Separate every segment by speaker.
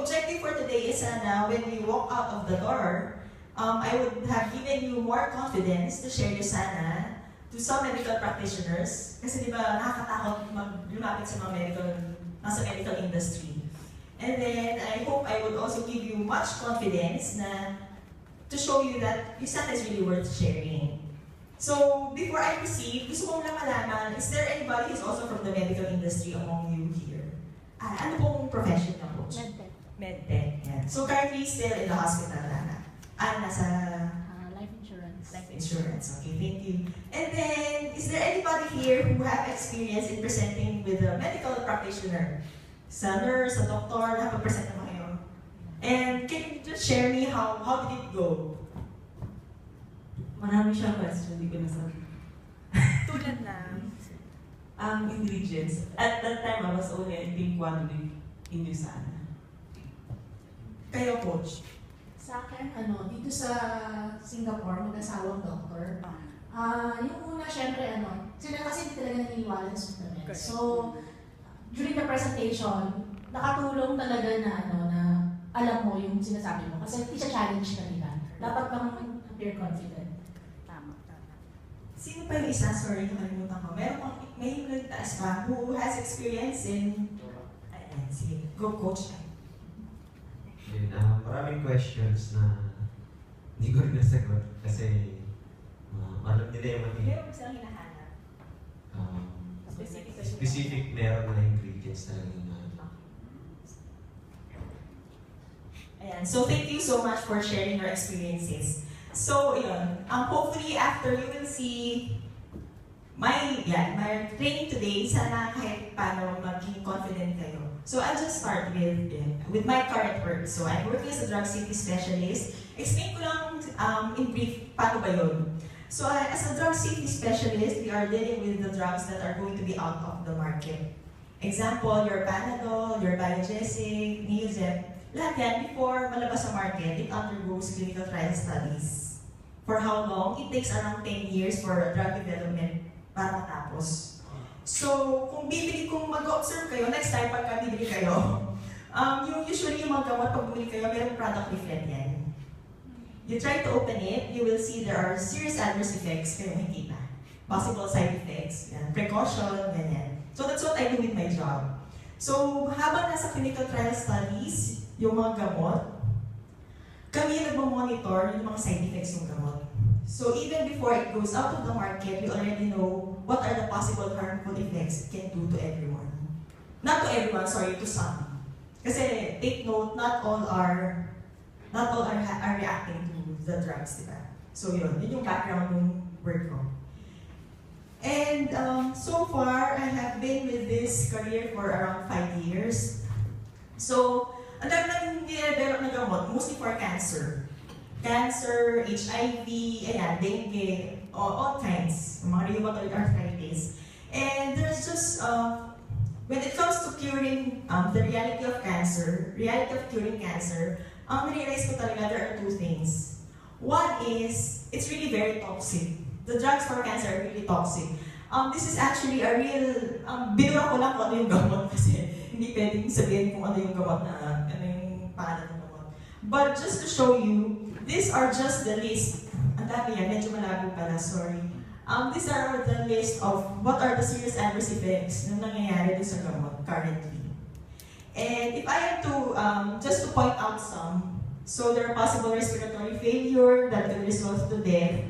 Speaker 1: objective for today is when we walk out of the door, I would have given you more confidence to share your sana to some medical practitioners. Kasi di ba nakakatakot lumapit sa mga nasa medical industry. And then I hope I would also give you much confidence to show you that your sana is really worth sharing. So before I proceed, gusto kong lang malaman, is there anybody who's also from the medical industry among you here? Ano pong profession na po?
Speaker 2: Medtech.
Speaker 1: Medtech, yeah. So currently still in the hospital na? Nasa...
Speaker 2: Life insurance.
Speaker 1: Life insurance, okay, thank you. And then, is there anybody here who have experience in presenting with a medical practitioner? Sa nurse, sa doktor, nakapag-present naman kayo. And can you just share me how did it go?
Speaker 3: Marami siyang question, hindi ko nasabi.
Speaker 4: Tulad na?
Speaker 3: Ingredients. At that time, I was only, I think, 1 week in Lusana.
Speaker 1: Kayo, coach?
Speaker 5: Sa akin, dito sa Singapore, mag-asawang doktor. Yung una, syempre, sila kasi hindi talaga naniniwala sa supplements. So, during the presentation, nakatulong talaga na alam mo yung sinasabi mo. Kasi i-challenge ka nila. Dapat bang appear confident.
Speaker 1: Sino pa yung isa? Sorry, nakalimutan ko. May nagtaas pa who has experience in... Ayan, sige. Go, coach.
Speaker 6: Yun, maraming questions na hindi ko rin nasagot kasi alam nila yung
Speaker 1: Meron mo silang hinahanap.
Speaker 6: Specific meron na ingredients talaga na.
Speaker 1: Ayan. So thank you so much for sharing your experiences. So, yun. Hopefully, after you will see my training today, sana kahit paano maging confident kayo. So, I'll just start with my current work. So, I'm working as a drug safety specialist. Explain ko lang in brief, paano ba yun? So, as a drug safety specialist, we are dealing with the drugs that are going to be out of the market. Example, your Panadol, your Biogesic, Neozep, lahat yan, before malabas sa market, it undergoes clinical trial studies. For how long? It takes around 10 years for drug development para matapos. So, kung mag-observe kayo, next time pagka bibili kayo, usually yung mga gamot, pag bumili kayo, mayroong product leaflet yan. You try to open it, you will see there are serious adverse effects kayo makikita. Possible side effects, yan, precaution, ganyan. So that's what I do with my job. So, habang nasa clinical trial studies, yung mga gamot, kami nagmamonitor yung mga side effects ng gamot. So even before it goes out of the market, we already know what are the possible harmful effects it can do to everyone. Not to everyone, sorry, to some. Kasi take note, not all are reacting to the drugs, diba? So yun yung background ng work ko. And so far, I have been with this career for around 5 years. So, ang dami namin nire-develop na gamot, mostly for cancer. Cancer, HIV, dengue, all kinds, mga rheumatoid arthritis. And there's just, when it comes to curing the reality of curing cancer, na-realize ko talaga there are 2 things. One is, it's really very toxic. The drugs for cancer are really toxic. This is actually a real, binura ko lang kung ano yung gamot kasi hindi pwedeng sabihin kung ano yung gamot na, ano yung pangalan ng gamot. But just to show you, these are just the list. Ang dami yan, medyo malabo pala, sorry. These are the list of what are the serious adverse effects na nangyayari doon sa gamot currently. And if I have to, just to point out some, so there are possible respiratory failure that can result to death.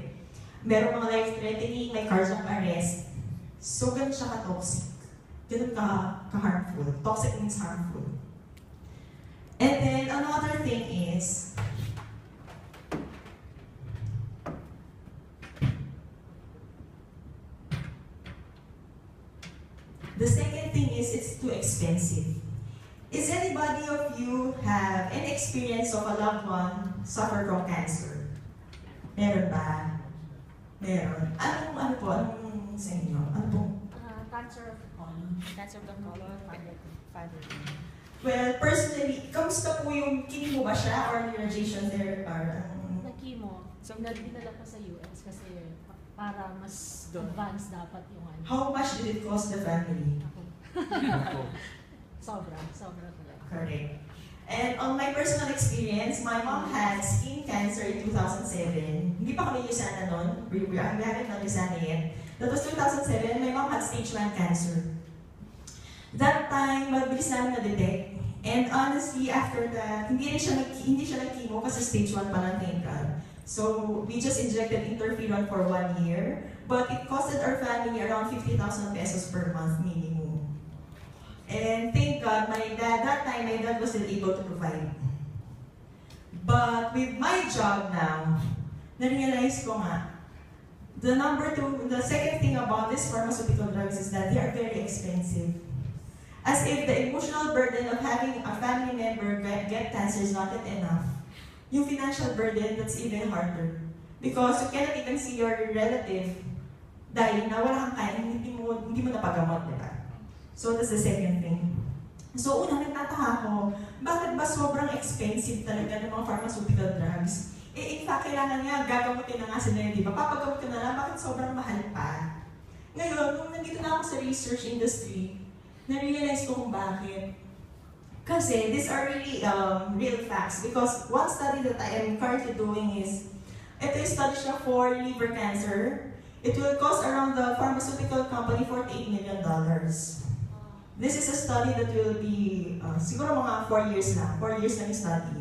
Speaker 1: Meron mga life-threatening, may cardiac arrest. So, ganun siya ka-toxic. Ganun ka-harmful. Toxic means harmful. And then, another thing is, the second thing is, it's too expensive. Is anybody of you have an experience of a loved one suffer from cancer? Meron ba? Meron. Anong sa inyo? Ano po?
Speaker 2: Cancer of the colon.
Speaker 4: Cancer of the colon, father.
Speaker 1: Well, personally, kamusta po yung mo ba siya or radiation therapy?
Speaker 2: Na-chemo. So, dinala ko sa US kasi para mas advanced dapat yung ano.
Speaker 1: How much did it cost the family?
Speaker 2: Sobra talaga.
Speaker 1: Correct. And on my personal experience, my mom had skin cancer in 2007. Hindi pa kami Lusana noon. We haven't done Lusana yet. That was 2007. My mom had stage 1 cancer. That time, mabilis namin na-detect. And honestly, after that, hindi siya nag-chemo kasi stage 1 pa lang, thank God. So, we just injected interferon for 1 year. But it costed our family around 50,000 pesos per month minimum. And thank God, that time, my dad was still able to provide. But with my job now, na-realize ko nga, the second thing about these pharmaceutical drugs is that they are very expensive. As if the emotional burden of having a family member get cancer is not yet enough. Yung financial burden, that's even harder. Because you cannot even see your relative dahil na wala kang kaya, hindi mo napagamot, di ba? So that's the second thing. So una, nagtataka ko, bakit ba sobrang expensive talaga ng mga pharmaceutical drugs? In fact, kailangan nga gagamutin na nga sila, di ba? Papagamutin na lang, bakit sobrang mahal pa? Ngayon, nung nandito na ako sa research industry, na-realize ko kung bakit. Kasi these are really real facts. Because one study that I am currently doing is, ito yung study siya for liver cancer. It will cost around the pharmaceutical company $48 million. This is a study that will be, siguro mga 4 years lang. 4 years lang yung study.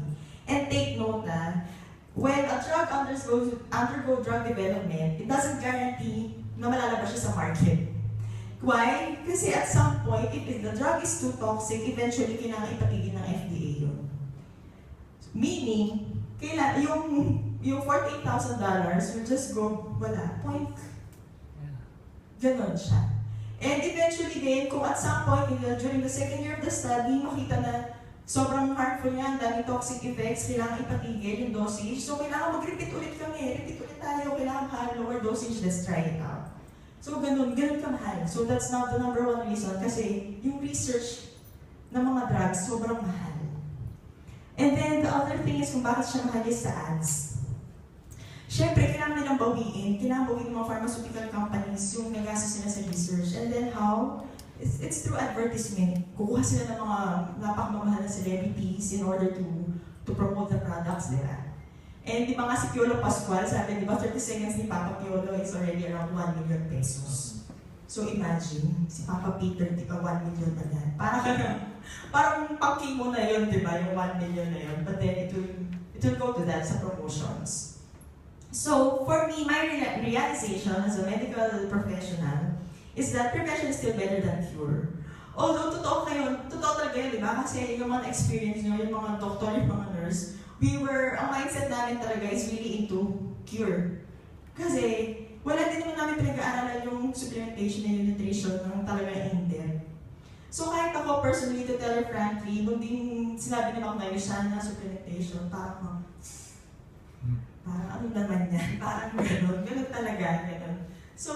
Speaker 1: And take note that when a drug undergo drug development, it doesn't guarantee na malalabas siya sa market. Why? Kasi at some point, if the drug is too toxic, eventually kailangan ipatigil ng FDA yun. Meaning, yung $48,000 will just go, wala, point. Ganon siya. And eventually din, kung at some point, during the second year of the study, makita na sobrang harmful niya, daming toxic effects, kailangan ipatigil yung dosage. So, kailangan mag-repeat ulit kami. Repeat ulit tayo, kailangan mahal, lower dosage, let's try it out. So, ganun kamahal. So, that's not the number one reason kasi yung research ng mga drugs, sobrang mahal. And then, the other thing is kung bakit siya mahal is sa ads. Siyempre, kailangan nilang bawiin ng mga pharmaceutical companies yung nagastos sila sa research. And then how? It's through advertisement. Kukuha sila ng mga napakamamahal na celebrities in order to promote the products nila. And di ba nga si Piolo Pascual, sabi, di ba 30 seconds ni Papa Piolo is already around 1 million pesos. So imagine, si Papa Peter, di ba 1 million na yan? Parang pang-chemo na yun, di ba? Yung 1 million na yun. But then it will go to that sa promotions. So, for me, my realization as a medical professional is that prevention is still better than cure. Although, totoo talaga yun, di ba? Kasi yung mga experience nyo, yung mga doctor, yung mga nurse, ang mindset namin talaga is really into cure. Kasi, wala din naman namin pinag-aaralan yung supplementation and nutrition ng talaga in-depth. So, kahit ako personally, to tell you frankly, nung din sinabi naman ngayon siya na supplementation, parang ano naman yan? Parang ganun talaga, ganun. So,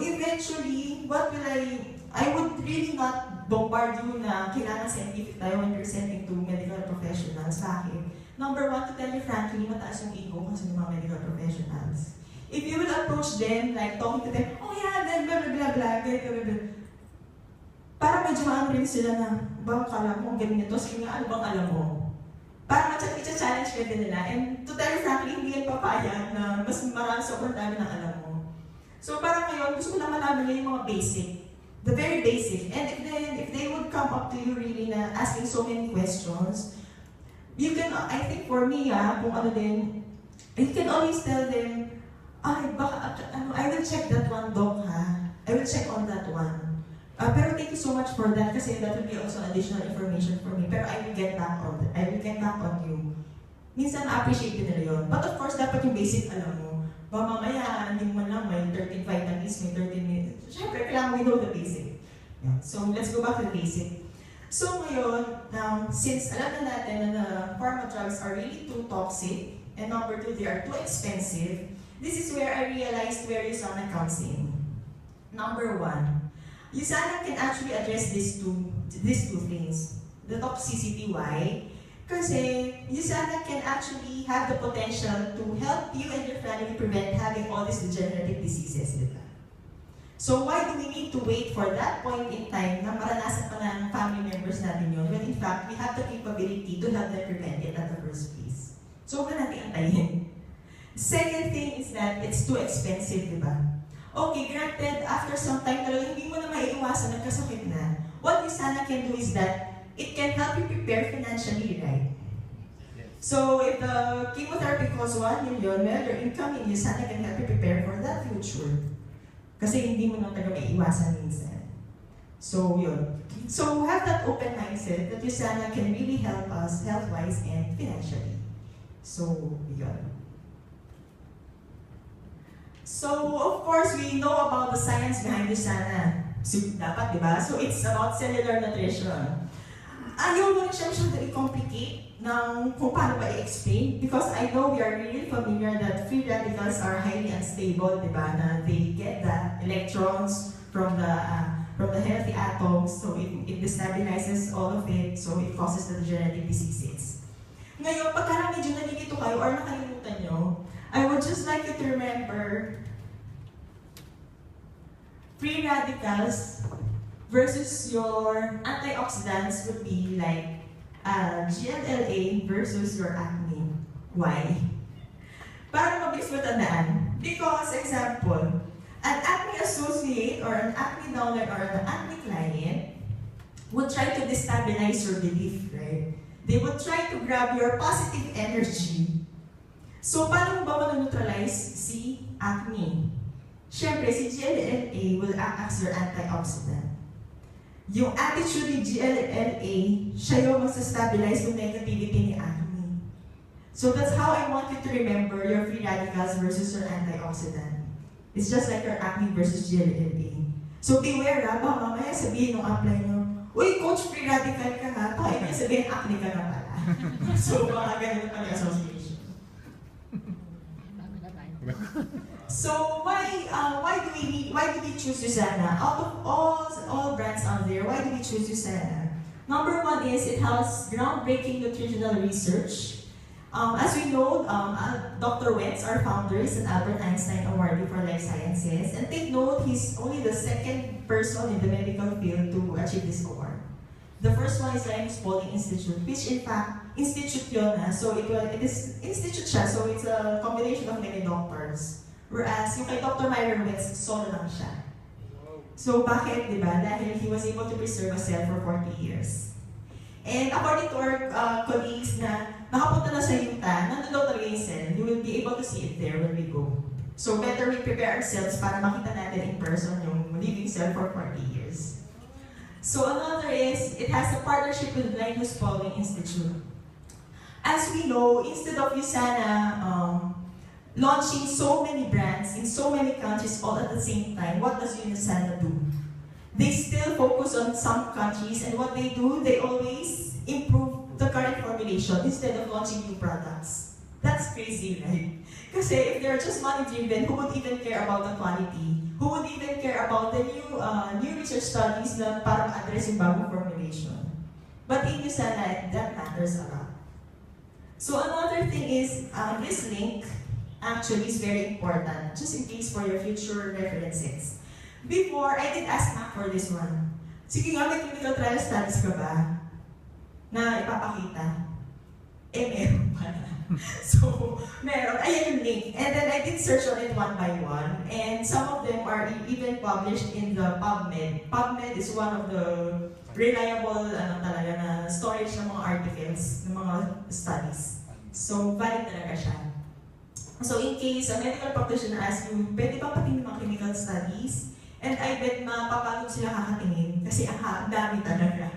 Speaker 1: eventually, I would really not bombard you na kailangan scientific tayo when presenting to medical professionals. Bakit? Number one, to tell you frankly, mataas yung ego kasi ng mga medical professionals. If you will approach them, like talking to them, oh yeah, then blah blah blah blah, blah. Parang medyo maano rin sila na, bang kala mo, ganyan ito, sige nga, ano bang alam mo? Parang i-challenge ka din nila. And to tell you frankly, hindi yan papayag na mas marami sobrang dami ng alam mo. So parang ngayon, gusto ko na malaman nila yung mga basic. The very basic. And if they would come up to you really na asking so many questions, you can, I think for me, kung ano din, you can always tell them, I will check that one, doc, ha? I will check on that one. Pero thank you so much for that kasi that will be also additional information for me. Pero I will get back on you. Minsan na-appreciate din nila yun. But of course, dapat yung basic alam mo. Ba mamaya, hindi mo lang may 13 vitamins, may 13 minutes. Siyempre, kailangan we know the basic. Yeah. So let's go back to the basic. So ngayon, since alam na natin na pharma drugs are really too toxic, and number two, they are too expensive, this is where I realized where USANA comes in. Number one, USANA can actually address these two things. The toxicity, why? Kasi USANA can actually have the potential to help you and your family prevent having all these degenerative diseases, di ba? So why do we need to wait for that point in time na maranasan pa ng family members natin yun, when in fact, we have the capability to have them prevent it at the first place. So huwag na natin antayin. Second thing is that it's too expensive, di ba? Okay, granted, after some time talaga, hindi mo na maiiwasan nagkasakit na. What USANA can do is that it can help you prepare financially, right? So if the chemotherapy costs 1 million, well, your income in USANA can help you prepare for that future. Kasi hindi mo na talaga maiiwasan minsan. So yun. So have that open mindset that USANA can really help us health-wise and financially. So yun. So of course, we know about the science behind USANA. So dapat, di ba? So it's about cellular nutrition. Ayaw mo rin siya masyadong i-complicate ng kung paano ba i-explain because I know we are really familiar that free radicals are highly unstable, di ba? Na they get the electrons from the healthy atoms, so it destabilizes all of it, so it causes the degenerative diseases. Ngayon, pagka medyo nalilito kayo or nakalimutan nyo, I would just like you to remember free radicals versus your antioxidants would be like GLLA versus your acne. Why? Para mabilis matandaan. Because, example, an acne associate or an acne donor or an acne client would try to destabilize your belief, right? They would try to grab your positive energy. So, paano mo ba manoneutralize si acne? Siyempre, si GLLA will act as your antioxidant. Yung attitude ni GLLA, siya yung mag-stabilize yung negativity ni acne. So that's how I want you to remember your free radicals versus your antioxidant. It's just like your acne versus GLLA. So beware ha, baka mamaya sabihin ng apply nyo, uy, coach, free radical ka ha, baka hindi sabihin acne ka na pala. So baka ganun pa yung association. So why do we choose USANA? Out of all brands out there, why do we choose USANA? Number one is it has groundbreaking nutritional research. As we know, Dr. Wentz, our founder, is an Albert Einstein Awardee for Life Sciences, and take note, he's only the second person in the medical field to achieve this award. The first one is Linus Pauling Institute, which in fact, institute yun na. So it is institute siya, so it's a combination of many doctors. Whereas yung kay Dr. Myron Wentz, solo lang siya. So bakit, di ba? Dahil he was able to preserve a cell for 40 years. And according to our colleagues na nakapunta na sa Utah, nandun daw talaga yung cell. You will be able to see it there when we go. So better we prepare ourselves para makita natin in person yung living cell for 40 years. So another is, it has a partnership with Linus Pauling Institute. As we know, instead of USANA launching so many brands in so many countries all at the same time, what does USANA do? They still focus on some countries, and what they do, they always improve the current formulation instead of launching new products. That's crazy, right? Kasi if they're just money-driven, who would even care about the quality? Who would even care about the new research studies na para ma-address yung bagong formulation? But in USANA, that matters a lot. So another thing is, this link actually is very important, just in case for your future references. Before, I did ask Mac for this one. Sige nga, may clinical trial studies ka ba na ipapakita? Meron pala. So, meron. Ayan yung link. And then I did search on it one by one. And some of them are even published in the PubMed. PubMed is one of the reliable talaga na storage ng mga articles, ng mga studies. So, valid talaga siya. So in case a medical practitioner asks you, pwede ba patingin mga clinical studies? And I bet mapapagod sila kakatingin kasi ang dami talaga.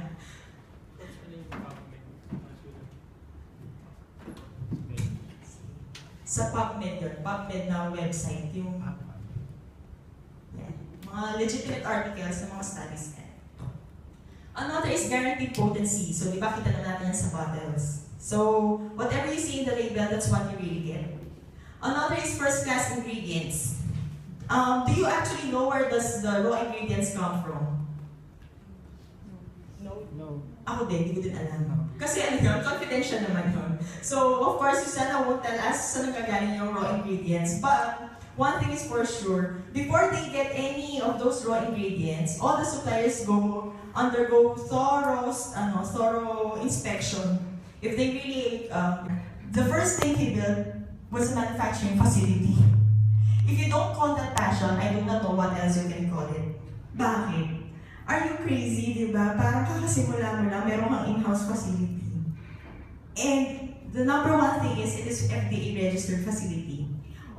Speaker 1: Sa PubMed yun, PubMed na website, yung mga legitimate articles ng mga studies. Another is guaranteed potency. So di ba kita na natin yan sa bottles. So whatever you see in the label, that's what you really get. Another is first-class ingredients. Do you actually know where does the raw ingredients come from?
Speaker 3: No.
Speaker 1: Ako din, hindi ko din alam. Kasi ano yun, confidential naman yun. So, of course, Susana won't tell us saan nagkagaling yung raw ingredients. But, one thing is for sure, before they get any of those raw ingredients, all the suppliers undergo thorough inspection. If they really, the first thing he built was a manufacturing facility. If you don't call that passion, I do not know what else you can call it. Bakit? Are you crazy, di ba? Parang kakasimula mo lang, meron kang in-house facility. And the number one thing is, it is FDA-registered facility.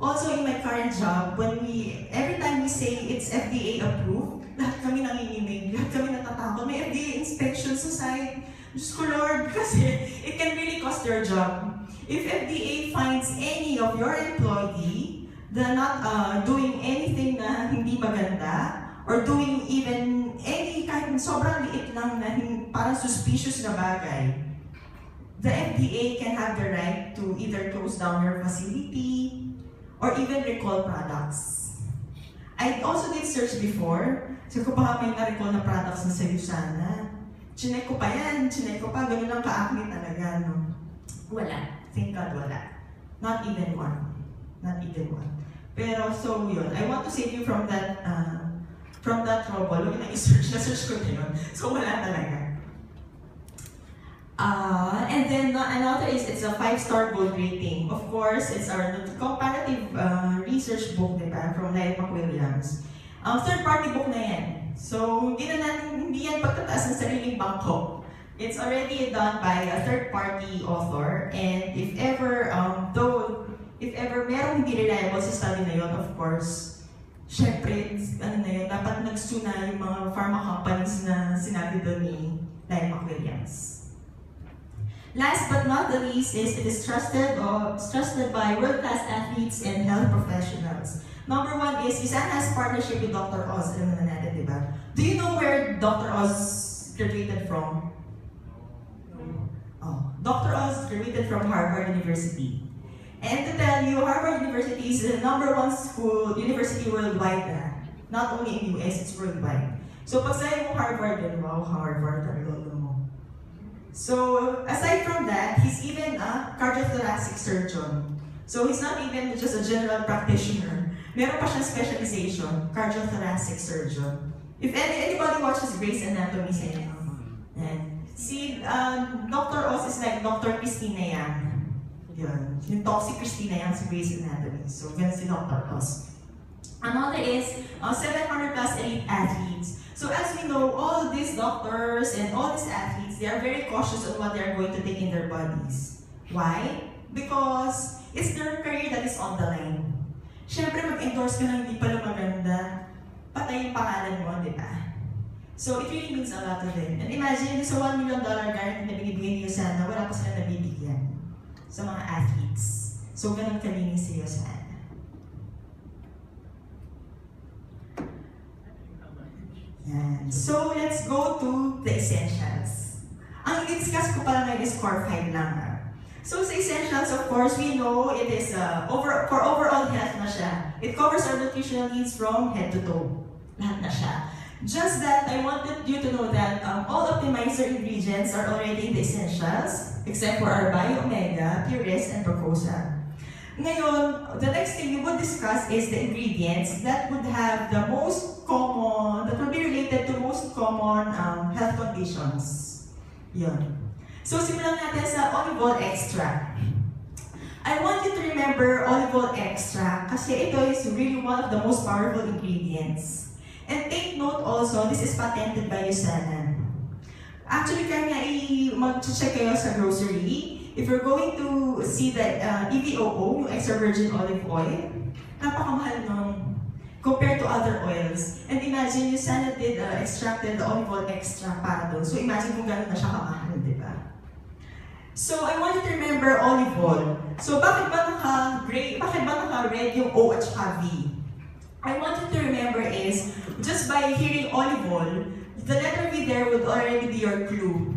Speaker 1: Also, in my current job, every time we say it's FDA approved, lahat kami nanginginig, lahat kami natatakot. May FDA inspection sa site. Diyos ko Lord, kasi it can really cost your job. If FDA finds any of your employee that not doing anything na hindi maganda, or doing even kahit sobrang liit lang na parang suspicious na bagay, the FDA can have the right to either close down your facility or even recall products. I also did search before, so kung baka may na-recall na products na sa Usana. Chinek ko pa, ganun lang ka-acne talaga, no? Wala. Thank God, wala. Not even one. Pero so yun, I want to save you from that trouble. Huwag na i-search ko din yun. So wala talaga. And then another is, it's a 5-star gold rating. Of course, it's our comparative research book, diba? From Lyle McWilliams. Third-party book na yan. So, hindi yan pagtataas ng sariling bangko. It's already done by a third-party author. And if ever merong hindi reliable sa study na yun, of course, syempre, dapat nag-sue na yung mga pharma companies na sinabi doon ni Lyle McWilliams. Last but not the least is, it is trusted by world-class athletes and health professionals. Number one is, Isana has partnership with Dr. Oz. Alam na natin, di ba? Do you know where Dr. Oz graduated from? Oh, Dr. Oz graduated from Harvard University. And to tell you, Harvard University is the #1 university worldwide na. Not only in US, it's worldwide. So pag sa'yo mo Harvard, yun, wow, Harvard, talaga mo. So aside from that, he's even a cardiothoracic surgeon. So he's not even just a general practitioner. Meron pa siyang specialization, cardiothoracic surgeon. If anybody watches Grey's Anatomy sa inyo, si Dr. Oz is like Dr. Christina Yang. Yun. Yung toxic Christina Yang sa Grey's Anatomy. So, ganun si Dr. Oz. Another is 700 plus elite athletes. So, as we know, all these doctors and all these athletes, they are very cautious on what they are going to take in their bodies. Why? Because it's their career that is on the line. Siyempre, mag-endorse ka na hindi pala maganda, patay yung pangalan mo, di ba? So, it really means a lot to them. And imagine, sa $1 million guarantee na binibigay niyo sana, wala pa sila nabibigyan sa mga athletes. So, ganun kalinis siya sana. Yan. So, let's go to the essentials. Ang i-discuss ko pala ngayon is core 5 lang. So, sa essentials, of course, we know it is for overall health na siya. It covers our nutritional needs from head to toe. Lahat na siya. Just that, I wanted you to know that all optimizer ingredients are already in the essentials, except for our Bio-Omega, Purest, and Procosa. Ngayon, the next thing we would discuss is the ingredients that would have the most common, that would be related to most common health conditions. Yun. So, simulan natin sa olive oil extract. I want you to remember olive oil extract kasi ito is really one of the most powerful ingredients. And take note also, this is patented by Usana. Actually, kaya nga mag-check kayo sa grocery. If you're going to see the EVOO, yung extra virgin olive oil, napakamahal nun compared to other oils. And imagine, Usana did extracted the olive oil extract para doon. So imagine kung gano'n na siya kamahal, di ba? So, I want you to remember olive oil. So, bakit ba naka-red yung O at saka V? I want you to remember is, just by hearing olive oil, the letter V there would already be your clue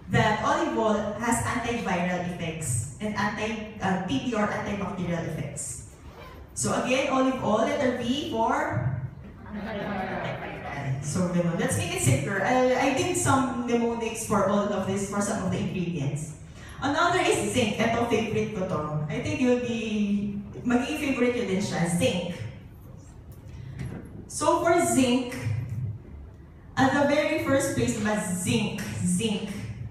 Speaker 1: that olive oil has antiviral effects and anti-TB or antibacterial effects. So again, olive oil, letter V for So, let's make it simpler. I did some mnemonics for all of this, for some of the ingredients. Another is zinc. Ito, favorite ko to. I think you'll be, magiging favorite yun din siya, zinc. So, for zinc, at the very first place, zinc.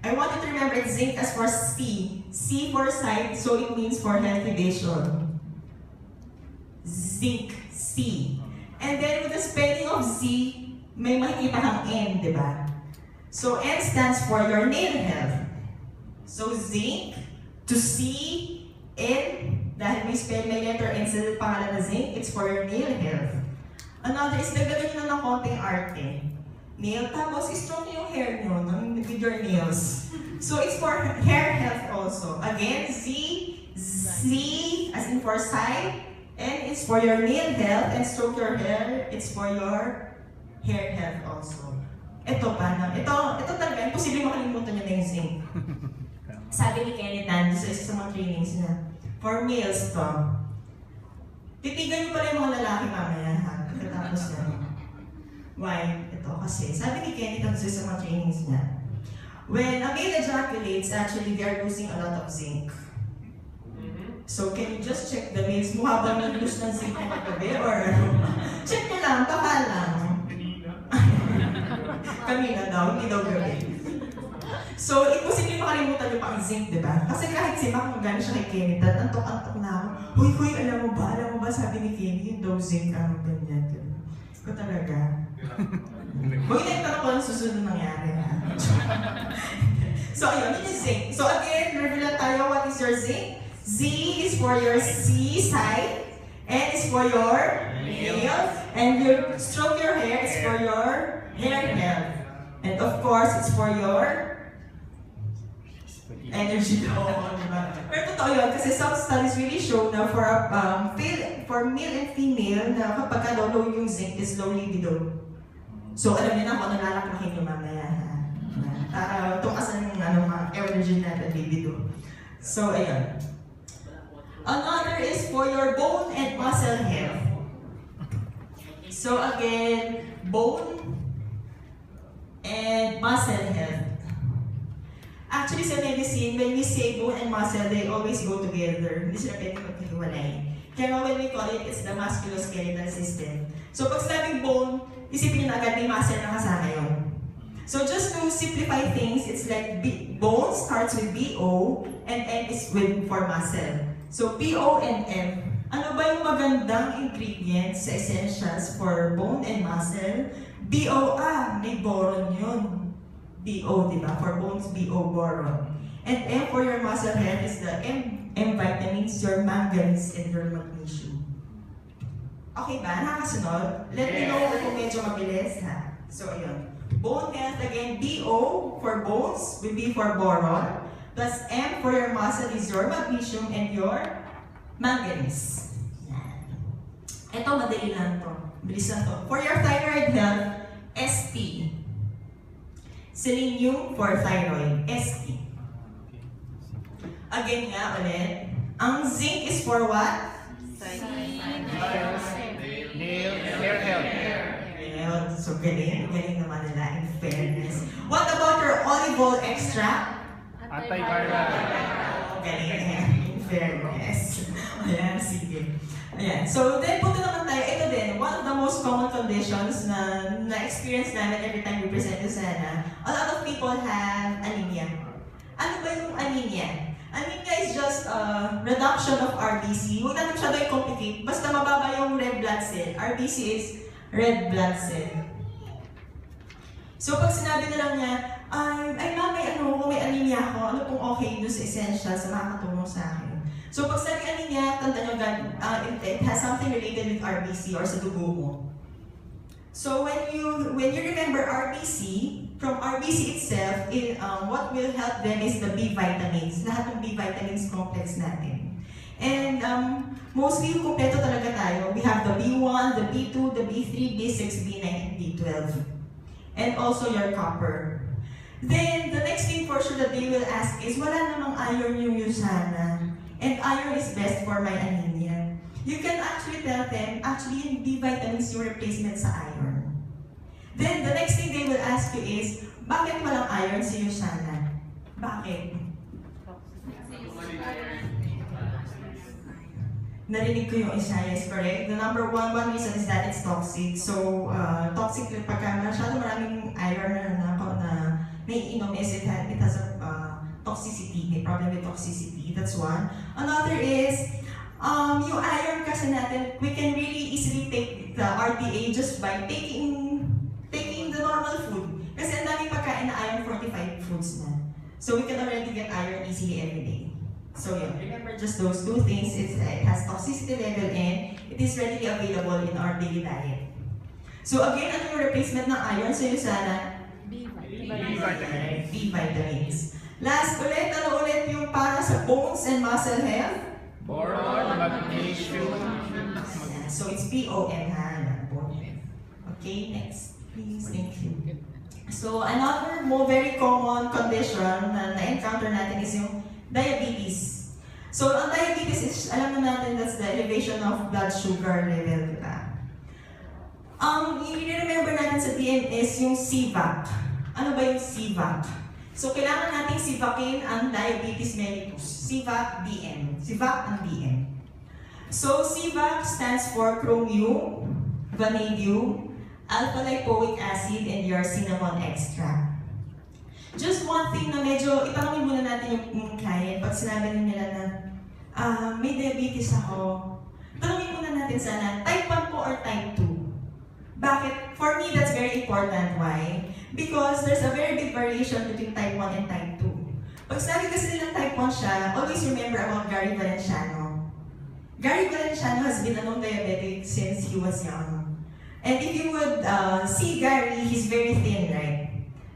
Speaker 1: I want you to remember it's zinc as for C. C for sight, so it means for healthy vision. Zinc, C. And then with the spelling of Z, may makikita kang N, di ba? So N stands for your nail health. So zinc, to C, N, dahil may letter N sa pangalan na zinc, it's for your nail health. Another is nagdagdag nyo na ng konting arte. Nail, tapos strong yung hair nyo with your nails. So it's for hair health also. Again, Z as in for sight, and it's for your nail health, and stroke your hair, it's for your hair health also. Ito talaga, imposible makalimutan nyo na yung zinc. Sabi ni Kenneth Nando sa isa sa mga trainings niya, for males to. Titigan nyo pala yung mga lalaki mamaya, ha? Pagkatapos na. Why? Ito kasi, sabi ni Kenneth Nando sa mga trainings niya, when a male ejaculates, actually they are losing a lot of zinc. So, can you just check the males? Mukha ba nag-lose ng zinc na kagabi? Or check nyo lang, baka lang. Kanina daw, hindi daw gabi. So, imposible makalimutan yung pang zinc, di ba? Kasi kahit si Mac, kung gano'n siya kay Kenny, antok-antok na ako, huy, alam mo ba, sabi ni Kenny, yung daw zinc, ganyan. Ko talaga. Huwag na yung ko ang susunod nangyari, ha? So, ayun, yun yung zinc. So, again, reveal lang tayo, what is your zinc? Z is for your C side, N is for your nail, and your stroke your hair is for your hair health. And of course, it's for your energy daw. Pero totoo yun, kasi some studies really show na for male and female, na kapag low yung zinc is low libido. So alam niyo na kung ano lalaklakin niyo mamaya. Para tumasan ng mga energy natin, libido. So ayun. Another is for your bone and muscle health. So again, bone and muscle health. Actually, sa medicine, when we say bone and muscle, they always go together. Hindi sila pwede magkahiwalay. Kaya when we call it, it's the musculoskeletal system. So pag sinabing bone, isipin nyo na agad may muscle na kasama yun. So just to simplify things, it's like bone starts with B-O and M is for muscle. So B-O and M. Ano ba yung magandang ingredients sa essentials for bone and muscle? B-O, may boron yun. B-O, diba? For bones, B-O, boron. And M for your muscle health is the M vitamins, your manganese and your magnesium. Okay ba? Nakasunod? Let me know kung medyo mabilis, ha? So, ayun. Bone health again, B-O for bones will be for boron. Plus M for your muscle is your magnesium and your manganese. Ito, madali lang to. Bilis lang to. For your thyroid health, ST. Selenium for thyroid, ST. Again nga ulit, ang zinc is for what?
Speaker 7: Nail, hair health.
Speaker 1: Ayun, so galing naman nila in fairness. What about your olive oil extract?
Speaker 7: Antiviral.
Speaker 1: Galing, in fairness. Ayan, sige. Ayan, so then punta naman tayo. Ito din, one of the most common conditions na na-experience namin every time we present to Sana. A lot of people have anemia. Ano ba yung anemia? Anemia is just reduction of RBC. Huwag natin masyado i-complicate. Basta mababa yung red blood cell. RBC is red blood cell. So pag sinabi na lang niya, ay ma'am, may anemia ako, ano pong okay doon sa essentials na makakatulong sa akin? So pag sabi anemia, tanda nyo, it has something related with RBC or sa dugo mo. So when you remember RBC, from RBC itself, what will help them is the B vitamins. Lahat ng B vitamins complex natin. And mostly kumpleto talaga tayo. We have the B1, the B2, the B3, B6, B9, and B12. And also your copper. Then, the next thing for sure that they will ask is, wala namang iron yung Sana. And iron is best for my anemia. yan, you can actually tell them, actually yung B vitamins yung replacement sa iron. Then, the next thing they will ask you is, bakit walang iron si Yoshana? Bakit? Narinig ko yung isa, yes, correct. The number one reason is that it's toxic. So, toxic pagka masyado maraming iron na naiinom is it has a toxicity, may problem with toxicity. That's one. Another is, yung iron kasi natin, we can really easily take the RDA just by taking the normal food. Kasi ang daming pagkain na iron fortified foods na. So we can already get iron easily every day. So yeah, remember just those two things. It has toxicity level and it is readily available in our daily diet. So again, ano yung replacement ng iron? So yung sana,
Speaker 2: B
Speaker 7: vitamins.
Speaker 1: B vitamins. Last ulit, ano ulit yung para sa bones and muscle health?
Speaker 7: Boron, magnesium.
Speaker 1: So it's BOM ha, bone health. Okay, next. Please, thank you. So another very common condition na na-encounter natin is yung diabetes. So ang diabetes is, alam na natin, that's the elevation of blood sugar level, diba? I-remember natin sa DM is yung CVAC. Ano ba yung CVAC? So kailangan nating CVACin ang diabetes mellitus. CVAC, BM. CVAC and BM. So CVAC stands for chromium, vanadium, alpha-lipoic acid, and your cinnamon extract. Just one thing na medyo, itanongin muna natin yung client pag sinabi nila na may diabetes ako. Tanongin muna natin sana, type 1 po or type 2? Bakit? For me, that's very important. Why? Because there's a very big variation between type 1 and type 2. Pag sabi kasi nilang type 1 siya, always remember about Gary Valenciano. Gary Valenciano has been a known diabetic since he was young. And if you would see Gary, he's very thin, right?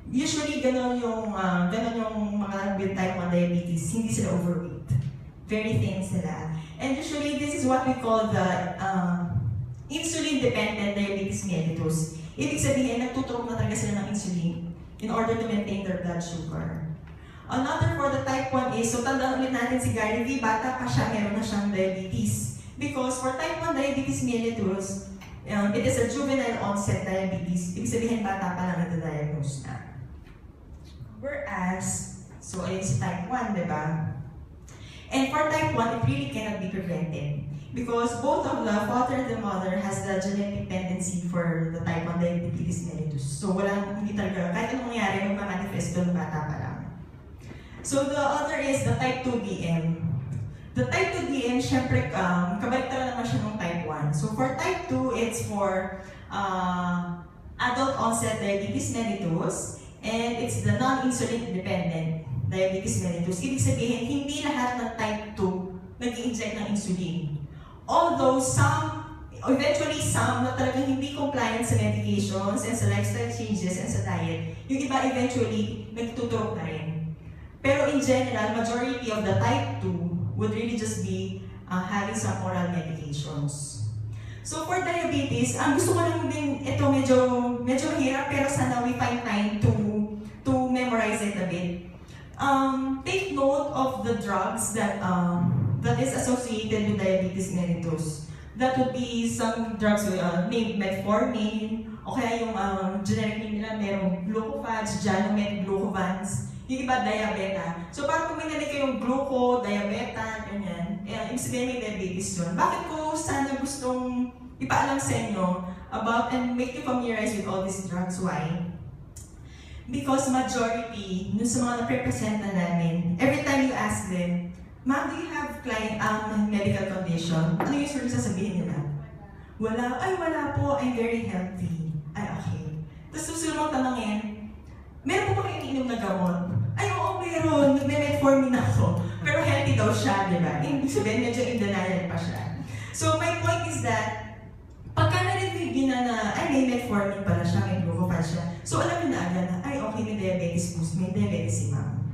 Speaker 1: Usually, ganun yung mga with type 1 diabetes, hindi sila overweight. Very thin sila. And usually, this is what we call the insulin-dependent diabetes mellitus. Ibig sabihin, nagtuturok na talaga sila ng insulin in order to maintain their blood sugar. Another for the type 1 is, so tandaan ulit natin si Gary V, bata pa siya, meron na siyang diabetes. Because for type 1 diabetes mellitus, it is a juvenile onset diabetes. Ibig sabihin, bata pa lang na-diagnose na. Whereas, so ayun si type 1, di ba? And for type 1, it really cannot be prevented. Because both of the father and the mother has the genetic tendency for the type 1 diabetes mellitus. So hindi talaga, kahit anong mangyari, magmamanifesto ng bata pa lang. So the other is the type 2 DM. The type 2 DM, syempre, kabaliktaran naman siya ng type 1. So for type 2, it's for adult onset diabetes mellitus, and it's the non-insulin dependent diabetes mellitus. Ibig sabihin, hindi lahat ng type 2 nag-i-inject ng insulin. Although eventually some na talagang hindi compliant sa medications and sa lifestyle changes and sa diet, yung iba eventually nagtuturok na rin. Pero in general, majority of the type 2 would really just be having some oral medications. So for diabetes, gusto ko lang din, ito medyo mahirap, pero sana we find time to memorize it a bit. Take note of the drugs that is associated with diabetes mellitus. That would be some drugs named metformin, o kaya yung generic name nila, merong glucophage, Janomet, glucovans, yung iba diabeta. So parang kung may nalik kayong gluco, diabeta, ganyan, ibig sabihin may diabetes yun. Bakit ko sana gustong ipaalam sa inyo about and make you familiarize with all these drugs? Why? Because majority, nun sa mga na-represent na namin, every time you ask them, ma'am, do you have medical condition? Ano yung sort of sasabihin nila? Wala. Ay, wala po. I'm very healthy. Ay, okay. Tapos susunod mong tanongin, meron po ba kayong ininom na gamot? Ay, oo, meron. Nagme-metformin ako. Pero healthy daw siya, di ba? Ibig sabihin, medyo in denial pa siya. So, my point is that, pagka narinig na ay, may metformin pala siya, may glucophage siya. So, alam niyo na agad na, ay, okay, may diabetes po, may diabetes si ma'am.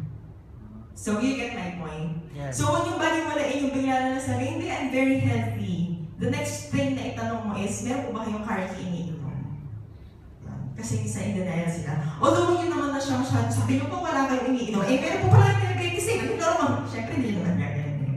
Speaker 1: So, you get my point?
Speaker 7: Yes.
Speaker 1: So, huwag yung baliwalain yung bigla na sabi, hindi, I'm very healthy. The next thing na itanong mo is, meron po ba kayong currently iniinom? Kasi sa in denial sila. Although yun naman na siya masyado, sabi nyo po wala kayong iniinom. Eh, meron po pala yung diabetes eh. Ano normal? Siyempre, hindi naman gagawin.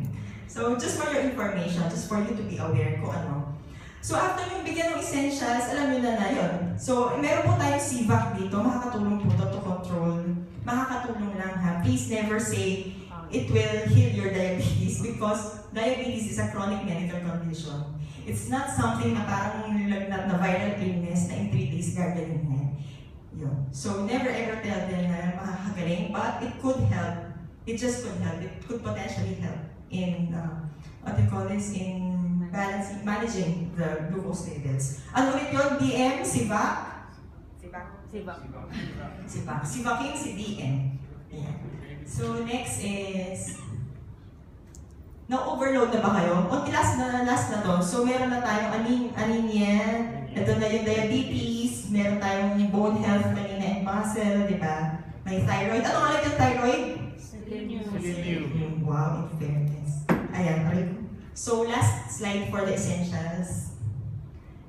Speaker 1: So, just for your information, just for you to be aware kung ano. So, after yung bigyan ng essentials, alam nyo na yun. So, meron po tayong CVAC dito, makakatulong po to control. Makakatulong lang ha. Please never say it will heal your diabetes because diabetes is a chronic medical condition. It's not something na parang nilagnat na viral illness na in 3 days gagaling na. Yun. So, never ever tell them na makakagaling, but it could help. It just could help. It could potentially help in, what you call this, in balancing, managing the glucose levels. Ano ulit yun? DM, CVAC? CVAC yung si DM. Yeah. So, next is, na-overload na ba kayo? O, last na to. So, meron na tayong anemia, ito na yung diabetes, meron tayong bone health kanina and muscle, di ba? May thyroid. Ano nga yung thyroid? Selenium. Wow, in fairness. Ayan, okay. So, last slide for the essentials.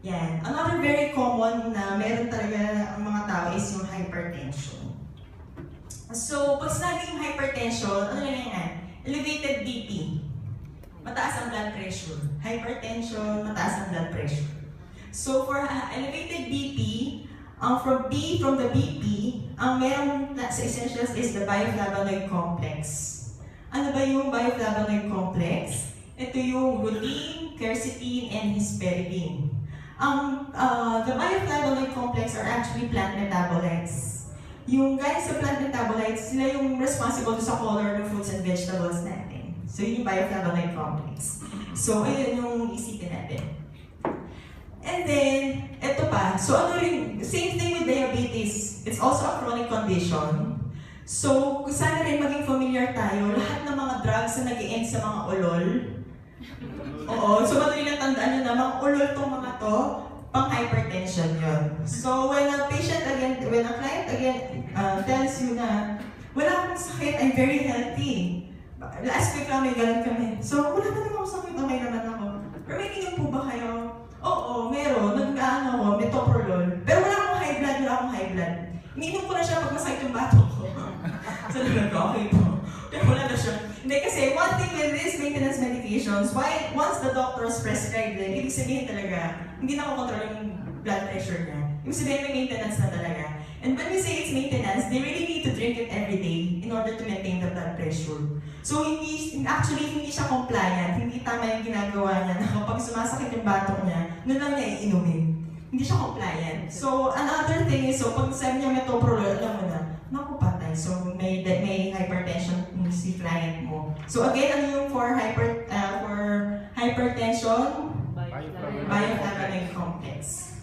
Speaker 1: Yan. Another very common na meron talaga ang mga tao is yung hypertension. So, pag sinabi yung hypertension, ano lang yan? Elevated BP. Mataas ang blood pressure. Hypertension, mataas ang blood pressure. So, for elevated BP, from the BP, ang meron sa essentials is the bioflavonoid complex. Ano ba yung bioflavonoid complex? Ito yung lutein, quercetin, and hesperidine. The bioflavonoid complex are actually plant metabolites. Yung guys sa plant metabolites, sila yung responsible sa color ng fruits and vegetables natin. So, yun yung bioflavonoid complex. So, ayun yung isipin natin. And then, eto pa. So, ano rin, same thing with diabetes. It's also a chronic condition. So, sana rin maging familiar tayo, lahat ng mga drugs na nag-i-end sa mga ulol. Oo, so madali na tandaan nyo na, mga ulol tong mga to, pang hypertension yun. So, when a client again tells you na, wala akong sakit, I'm very healthy. Last week lang may ganun kami. So, wala naman akong sakit, okay naman ako. Pero may tingin po ba kayo? Oo, meron. Nag-ano ako, metoprolol. Pero wala akong high blood. Iniinom ko na siya pag masakit yung bato ko. So, okay po. Pero wala na siya. Hindi kasi, one thing with these maintenance medications, once the doctors prescribe them, ibig sabihin talaga, hindi na control yung blood pressure niya. Ibig sabihin may maintenance na talaga. And when we say it's maintenance, they really need to drink it every day in order to maintain the blood pressure. So, hindi siya compliant. Hindi tama yung ginagawa niya na kapag sumasakit yung batok niya, nun lang niya iinumin. Hindi siya compliant. So, another thing is, so pag sabi niya metoprolol, alam mo na, naku patay. So, may hypertension si client mo. So, again, ano yung for hypertension? Bioflavonoid complex.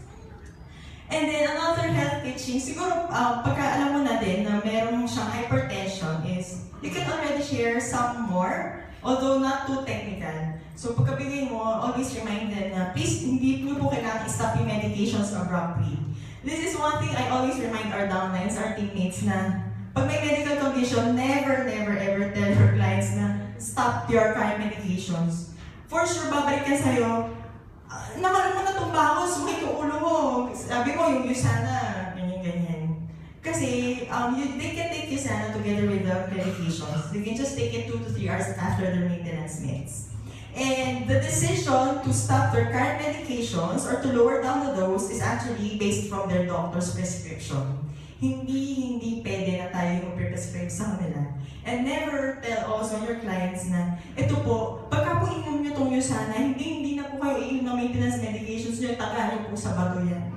Speaker 1: And then, another health teaching, siguro, pagka alam mo na din na meron siyang hypertension is, you can already share some more, although not too technical. So, pagkabigay mo, always remind them na, please, hindi nyo po kailangan i-stop yung medications abruptly. This is one thing I always remind our downlines, our teammates na, pag may medical condition, never ever tell your clients na, stop your current medications. For sure, babalik yan sa'yo, nakaroon mo na itong baho, sumakit yung ulo mo. Sabi mo, yung Usana, ganyan. Kasi, they can take Usana together with the medications. They can just take it 2 to 3 hours after their maintenance meds. And the decision to stop their current medications or to lower down the dose is actually based from their doctor's prescription. Hindi pwede na tayo yung prescribe sa kanila. And never tell also your clients na, ito po, pagka po inom nyo itong Usana, hindi na po kayo inom ng maintenance medications nyo, tagaan po sa bago yan.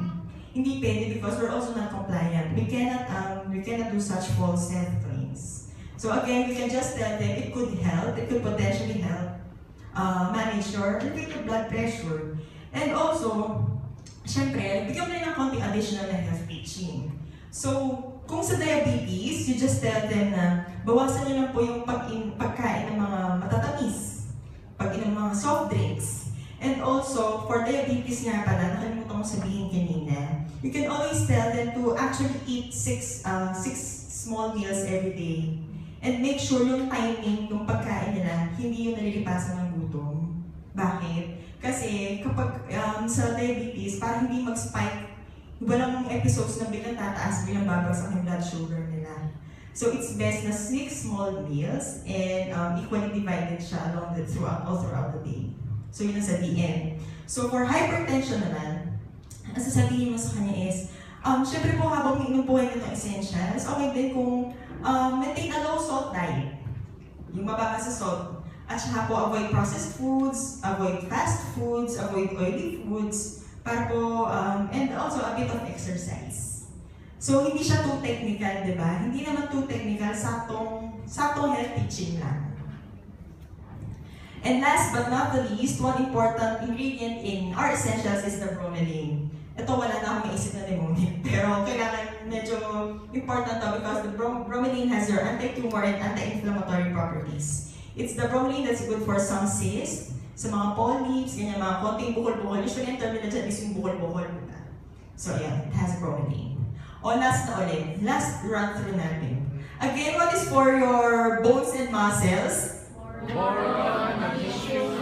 Speaker 1: Hindi pwede because we're also not compliant. We cannot do such false health claims. So again, we can just tell them it could help, it could potentially help manage your elevated blood pressure. And also, syempre, bigyan mo rin ng konting additional na health teaching. So, kung sa diabetes, you just tell them na bawasan nyo lang po yung pagkain ng mga matatamis, pag-inom ng mga soft drinks. And also, for diabetes nga pala, nakalimutan kong sabihin kanina, you can always tell them to actually eat 6 small meals every day. And make sure yung timing ng pagkain nila, hindi yung nalilipasan ng gutom. Bakit? Kasi kapag sa diabetes, parang hindi mag-spike, walang episodes na biglang tataas, biglang babagsak yung blood sugar nila. So it's best na 6 small meals and equally divided siya all throughout the day. So yun ang sa DM. So for hypertension naman, ang sasabihin mo sa kanya is, syempre po habang inom po kayo ng essentials, okay din kung maintain a low salt diet. Yung mababa sa salt. At saka po avoid processed foods, avoid fast foods, avoid oily foods, para po, and also a bit of exercise. So hindi siya too technical, di ba? Hindi naman too technical, saktong health teaching lang. And last but not the least, one important ingredient in our essentials is the bromelain. Ito wala na akong maisip na demonic, pero kailangan medyo important to because the bromelain has your anti-tumor and anti-inflammatory properties. It's the bromelain that's good for some cysts, sa mga polyps, ganyan, mga konting bukol-bukol. Usually, ang term nila dyan is yung bukol-bukol. So, yeah, it has bromelain. O, last na ulit. Last run-through natin. Again, what is for your bones and muscles?
Speaker 7: Boron, magnesium,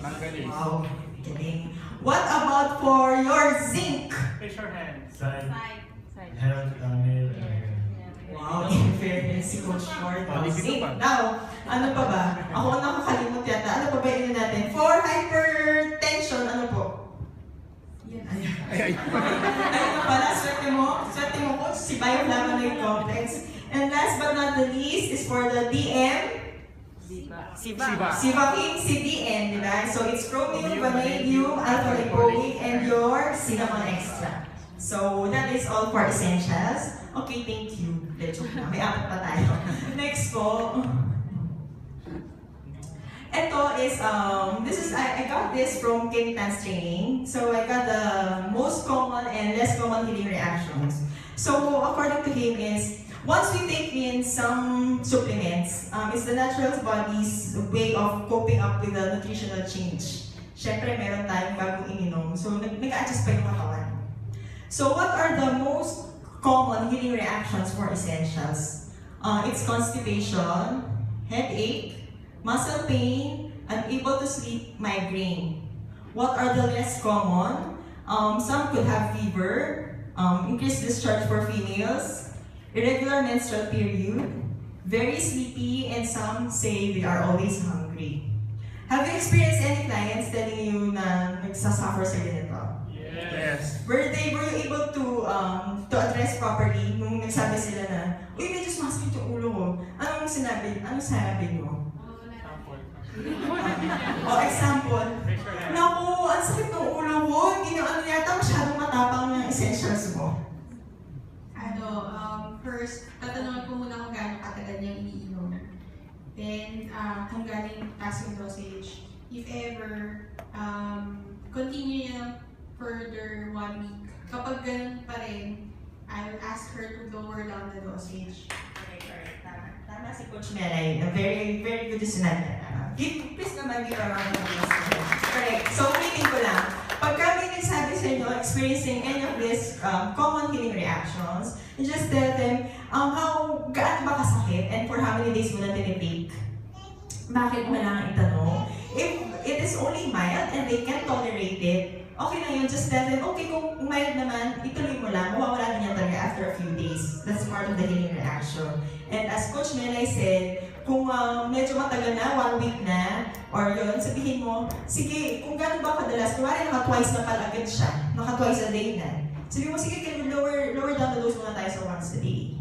Speaker 7: manganese.
Speaker 1: Wow, galing. What about for your zinc?
Speaker 7: Raise your hand.
Speaker 8: Side,
Speaker 4: Side.
Speaker 8: health, nail,
Speaker 1: Wow, in fairness, si Coach Short.
Speaker 7: Dito pa.
Speaker 1: Now, ano pa ba? Ako ang nakakalimut yata. Ano pa ba yun natin? For hypertension, ano po? Yan, ayan.
Speaker 7: Ay.
Speaker 1: Ayun na pala, swerte mo, Coach. Si Bayo naman na yung complex. And last but not the least is for the DM.
Speaker 7: Siba.
Speaker 1: Sivakin, CDN, di ba? So it's chromium, vanadium, alpha-lipoic, and your cinnamon extra. So that is all for essentials. Okay, thank you. Joke na, may apat pa tayo. Next po. Ito is, I got this from King Tan's training. So I got the most common and less common healing reactions. So according to him is, once we take in some supplements, it's the natural body's way of coping up with the nutritional change. Siyempre, meron tayong bagong ininom. So nag-a-adjust pa yung katawan. So what are the most common healing reactions for essentials? It's constipation, headache, muscle pain, unable to sleep, migraine. What are the less common? Some could have fever, increased discharge for females, irregular menstrual period, very sleepy, and some say they are always hungry. Have you experienced any clients telling you na nagsasuffer sa ganito?
Speaker 7: Yes.
Speaker 1: Were you able to address properly nung nagsabi sila na, uy, medyo sumasakit yung ulo ko. Anong sinabi mo? Example.
Speaker 7: Raise your hand.
Speaker 1: Naku, ang sakit ng ulo ko. Hindi na yata masyadong matapang ng essentials mo.
Speaker 5: First, tatanungin ko muna kung gaano katagal niyang iniinom. Then, kung galing taas yung dosage. If ever, continue niya further 1 week. Kapag ganun pa rin, I will ask her to lower down the dosage.
Speaker 1: Correct. Tama si Coach Melay. Very, very good yung sinabi na. Please naman give a round of applause. Correct. So, ulitin ko lang. Pagka may nagsabi sa inyo, experiencing any of these common healing reactions, you just tell them gaano ba kasakit and for how many days mo na tinitake. Bakit mo lang itanong? If it is only mild and they can tolerate it, okay na yun, just tell them, okay, kung mild naman, ituloy mo lang, mawawala din yan talaga after a few days. That's part of the healing reaction. And as Coach Melay said, kung medyo matagal na, 1 week na, or yun, sabihin mo, sige, kung gano'n ba kadalas, kumari naka-twice na pala agad siya, naka-twice a day na. Sabihin mo, sige, can you lower down the dose muna tayo sa once a day.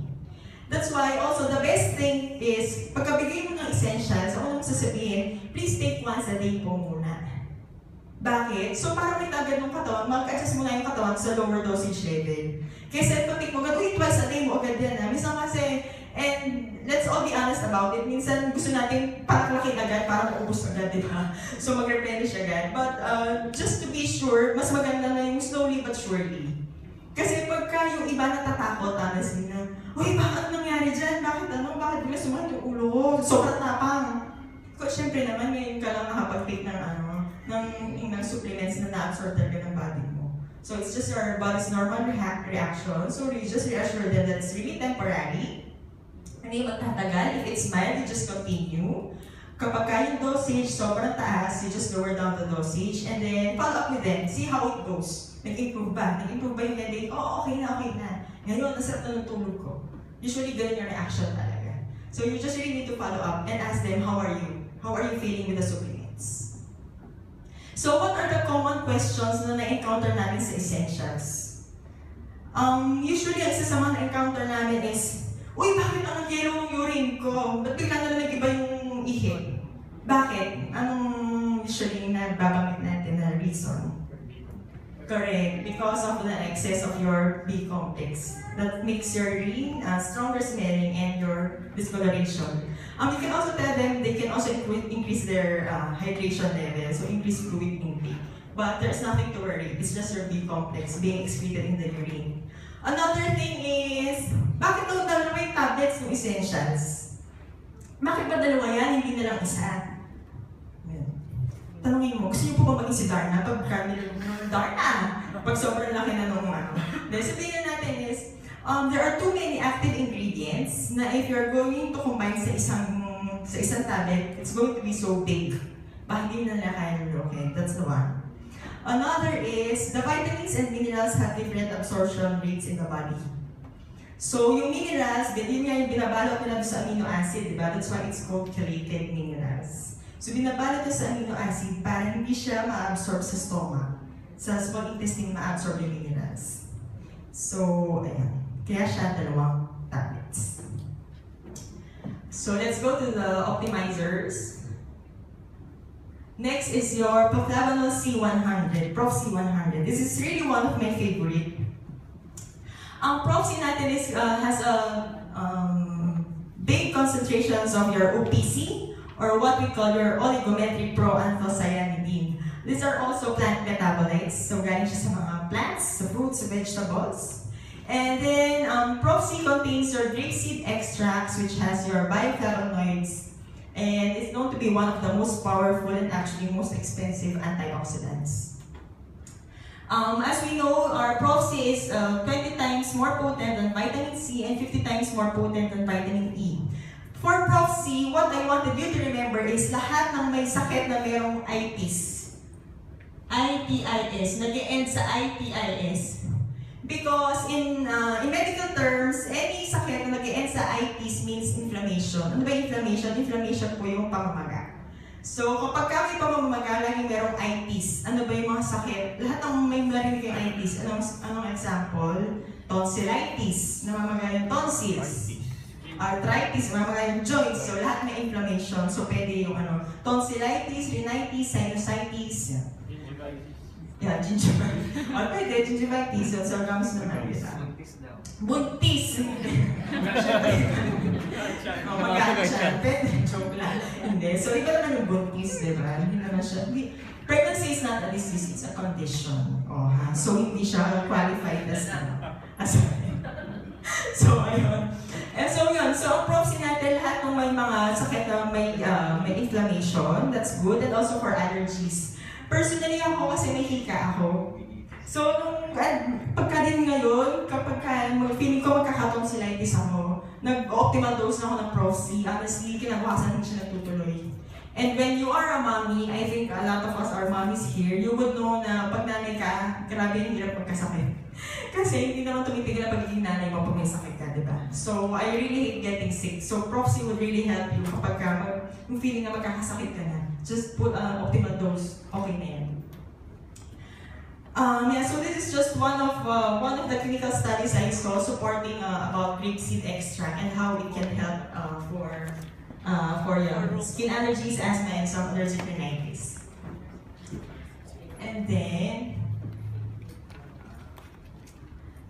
Speaker 1: That's why also the best thing is, pagkabigay mo ng essentials, ako nang sasabihin, please take once a day po muna. Bakit? So para may agad ng katawan, mag-adjust mo na yung katawan sa lower dosage level. Kaysa ito, take mo agad, uy, twice a day mo agad yan. Minsan kasi, and let's all be honest about it, minsan gusto natin palaklakin agad para maubos agad, di ba? So mag-replenish agad. But just to be sure, mas maganda na yung slowly but surely. Kasi pagka yung iba natatakot, honestly na, uy, bakit nangyari dyan? Bakit bigla sumakit yung ulo ko? Sobrang tapang. Siyempre naman, ngayon ka lang nakapag-take ng supplements na na-absorb talaga ng body mo. So it's just your body's normal reaction. So you just reassure them that it's really temporary. Hindi magtatagal. If it's mild, you just continue. Kapag yung dosage sobrang taas, you just lower down the dosage and then follow up with them. See how it goes. Nag-improve ba? Nag-improve ba yung headache? Oh, okay na. Ngayon, nasarap na ng tulog ko. Usually, ganun yung reaction talaga. So you just really need to follow up and ask them, how are you? How are you feeling with the supplements? So what are the common questions na na-encounter namin sa essentials? Usually, ang isa sa mga na-encounter namin is, uy, bakit ang yellow yung urine ko? Ba't bigla na nag-iba yung ihi? Bakit? Anong usually nababanggit natin na reason? Correct, because of the excess of your B complex that makes your urine stronger smelling and your discoloration. You can also tell them they can also increase their hydration level, so increase fluid intake. But there's nothing to worry, it's just your B complex being excreted in the urine. Another thing is, bakit daw dalawa yung tablets ng essentials? Bakit ba dalawa yan, hindi na lang isa? Tanungin mo, gusto niyo po ba maging si Darna? Pag kami Darna! Pag sobrang laki na nung ano. Then sabihin natin is, there are too many active ingredients na if you're going to combine sa isang tablet, it's going to be so big. Baka hindi na nila kaya lulokin. That's the one. Another is, the vitamins and minerals have different absorption rates in the body. So yung minerals, yun nga yung binabalot nila sa amino acid, diba? That's why it's called chelated minerals. So binabalot ito sa amino acid para hindi siya ma-absorb sa stomach. Sa small intestine ma-absorb yung minerals. So, ayan. Kaya siya dalawang tablets. So let's go to the optimizers. Next is your Proflavanol C100, Prof C100. This is really one of my favorite. Ang Prof C natin is, has a big concentrations of your OPC, or what we call your oligometric proanthocyanidine. These are also plant metabolites, so galing siya sa mga plants, sa fruits, sa vegetables. And then, Prof C contains your grapeseed extracts, which has your bioflavonoids, and it's known to be one of the most powerful and actually most expensive antioxidants. As we know, our Prof C is 20 times more potent than vitamin C and 50 times more potent than vitamin E. For Prof C, what I wanted you to remember is lahat ng may sakit na mayroong ITIS. ITIS, nag-e-end sa ITIS. Because in medical terms, any sakit na nag-e-end sa ITIS means inflammation. Ano ba inflammation? Inflammation po yung pamamaga. So kapag may pamamaga, laging mayroong ITIS. Ano ba yung mga sakit? Lahat ng may marinig yung ITIS. Anong example? Tonsillitis, namamaga yung tonsils. Arthritis, mga yung joints, so lahat may inflammation. So pwede yung tonsillitis, rhinitis, sinusitis. Yeah, gingivitis. Or pwede, gingivitis. So gamis naman kita. Buntis. Mag-aachan. Pwede, joke lang. Hindi. So iba naman yung buntis, di ba? Hindi naman siya. Pregnancy is not a disease, it's a condition. So hindi siya qualified as so ayun. And so yun, so ang Prof C natin, lahat ng may mga sakit na may inflammation, that's good, and also for allergies. Personally ako, kasi may hika ako. So nung pagka din ngayon, kapag feeling ko magkakatonsillitis ako, nag-optimal dose na ako ng Prof C, honestly, kinabukasan hindi siya natutuloy. And when you are a mommy, I think a lot of us are mommies here, you would know na pag nanay ka, grabe yung hirap magkasakit. Kasi hindi naman tumitigil ang pagiging nanay mo pag may sakit ka, di ba? So, I really hate getting sick. So, Prof C would really help you kapag yung feeling na magkakasakit ka na. Just put an optimal dose, okay na yan. Yeah, so this is just one of the clinical studies I saw supporting about grapeseed extract and how it can help for your skin allergies, asthma, and some allergic rhinitis. And then,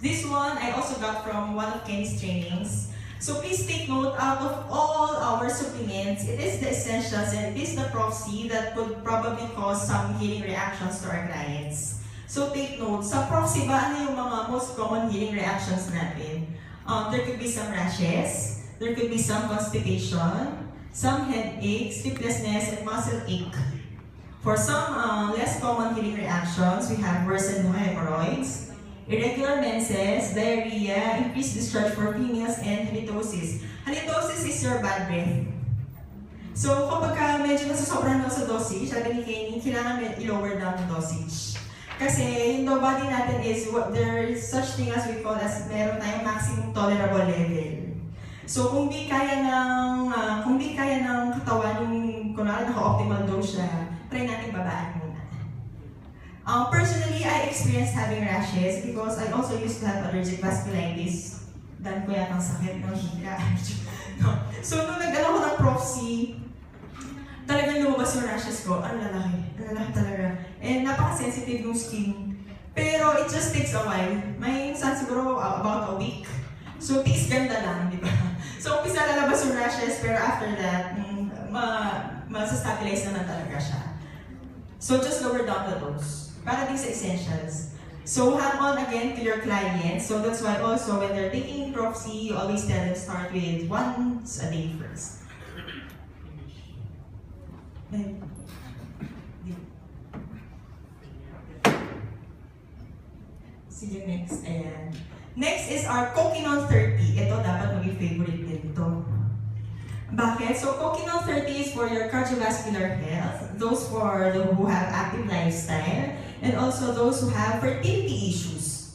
Speaker 1: this one I also got from one of Kenny's trainings. So please take note, out of all our supplements, it is the essentials and it is the Prof C that could probably cause some healing reactions to our clients. So take note, sa Prof C ba, ano yung mga most common healing reactions natin? There could be some rashes, there could be some constipation, some headache, sleeplessness, and muscle ache. For some less common healing reactions, we have worsened hemorrhoids, irregular menses, diarrhea, increased discharge for females, and halitosis. Halitosis is your bad breath. So kapag medyo nasasobrahan sa dosage, sabi ni Kenny, kailangan i-lower down the dosage. Kasi yung body natin is, there is such thing as we call as meron tayong maximum tolerable level. So kung di kaya ng katawan yung kunwari naka-optimal dose siya, try natin babaan muna. Personally, I experienced having rashes because I also used to have allergic vasculitis. Dan ko yatang sakit ng hika. No. So nung nag-ano ko ng Prof C, talagang lumabas yung rashes ko. Ang lalaki talaga. And napaka-sensitive yung skin. Pero it just takes a while. May minsan siguro about a week. So tiis ganda lang, di ba? So umpisa lalabas yung rashes, pero after that, masastabilize naman talaga siya. So just lower down the dose. Para din sa essentials. So hang on again to your clients. So that's why also when they're taking Prof C, you always tell them start with once a day first. Sige, next. Ayan. Next is our Coquinol 30. Ito dapat maging favorite din ito. Bakit? So Coquinol 30 is for your cardiovascular health, those who have active lifestyle, and also those who have fertility issues.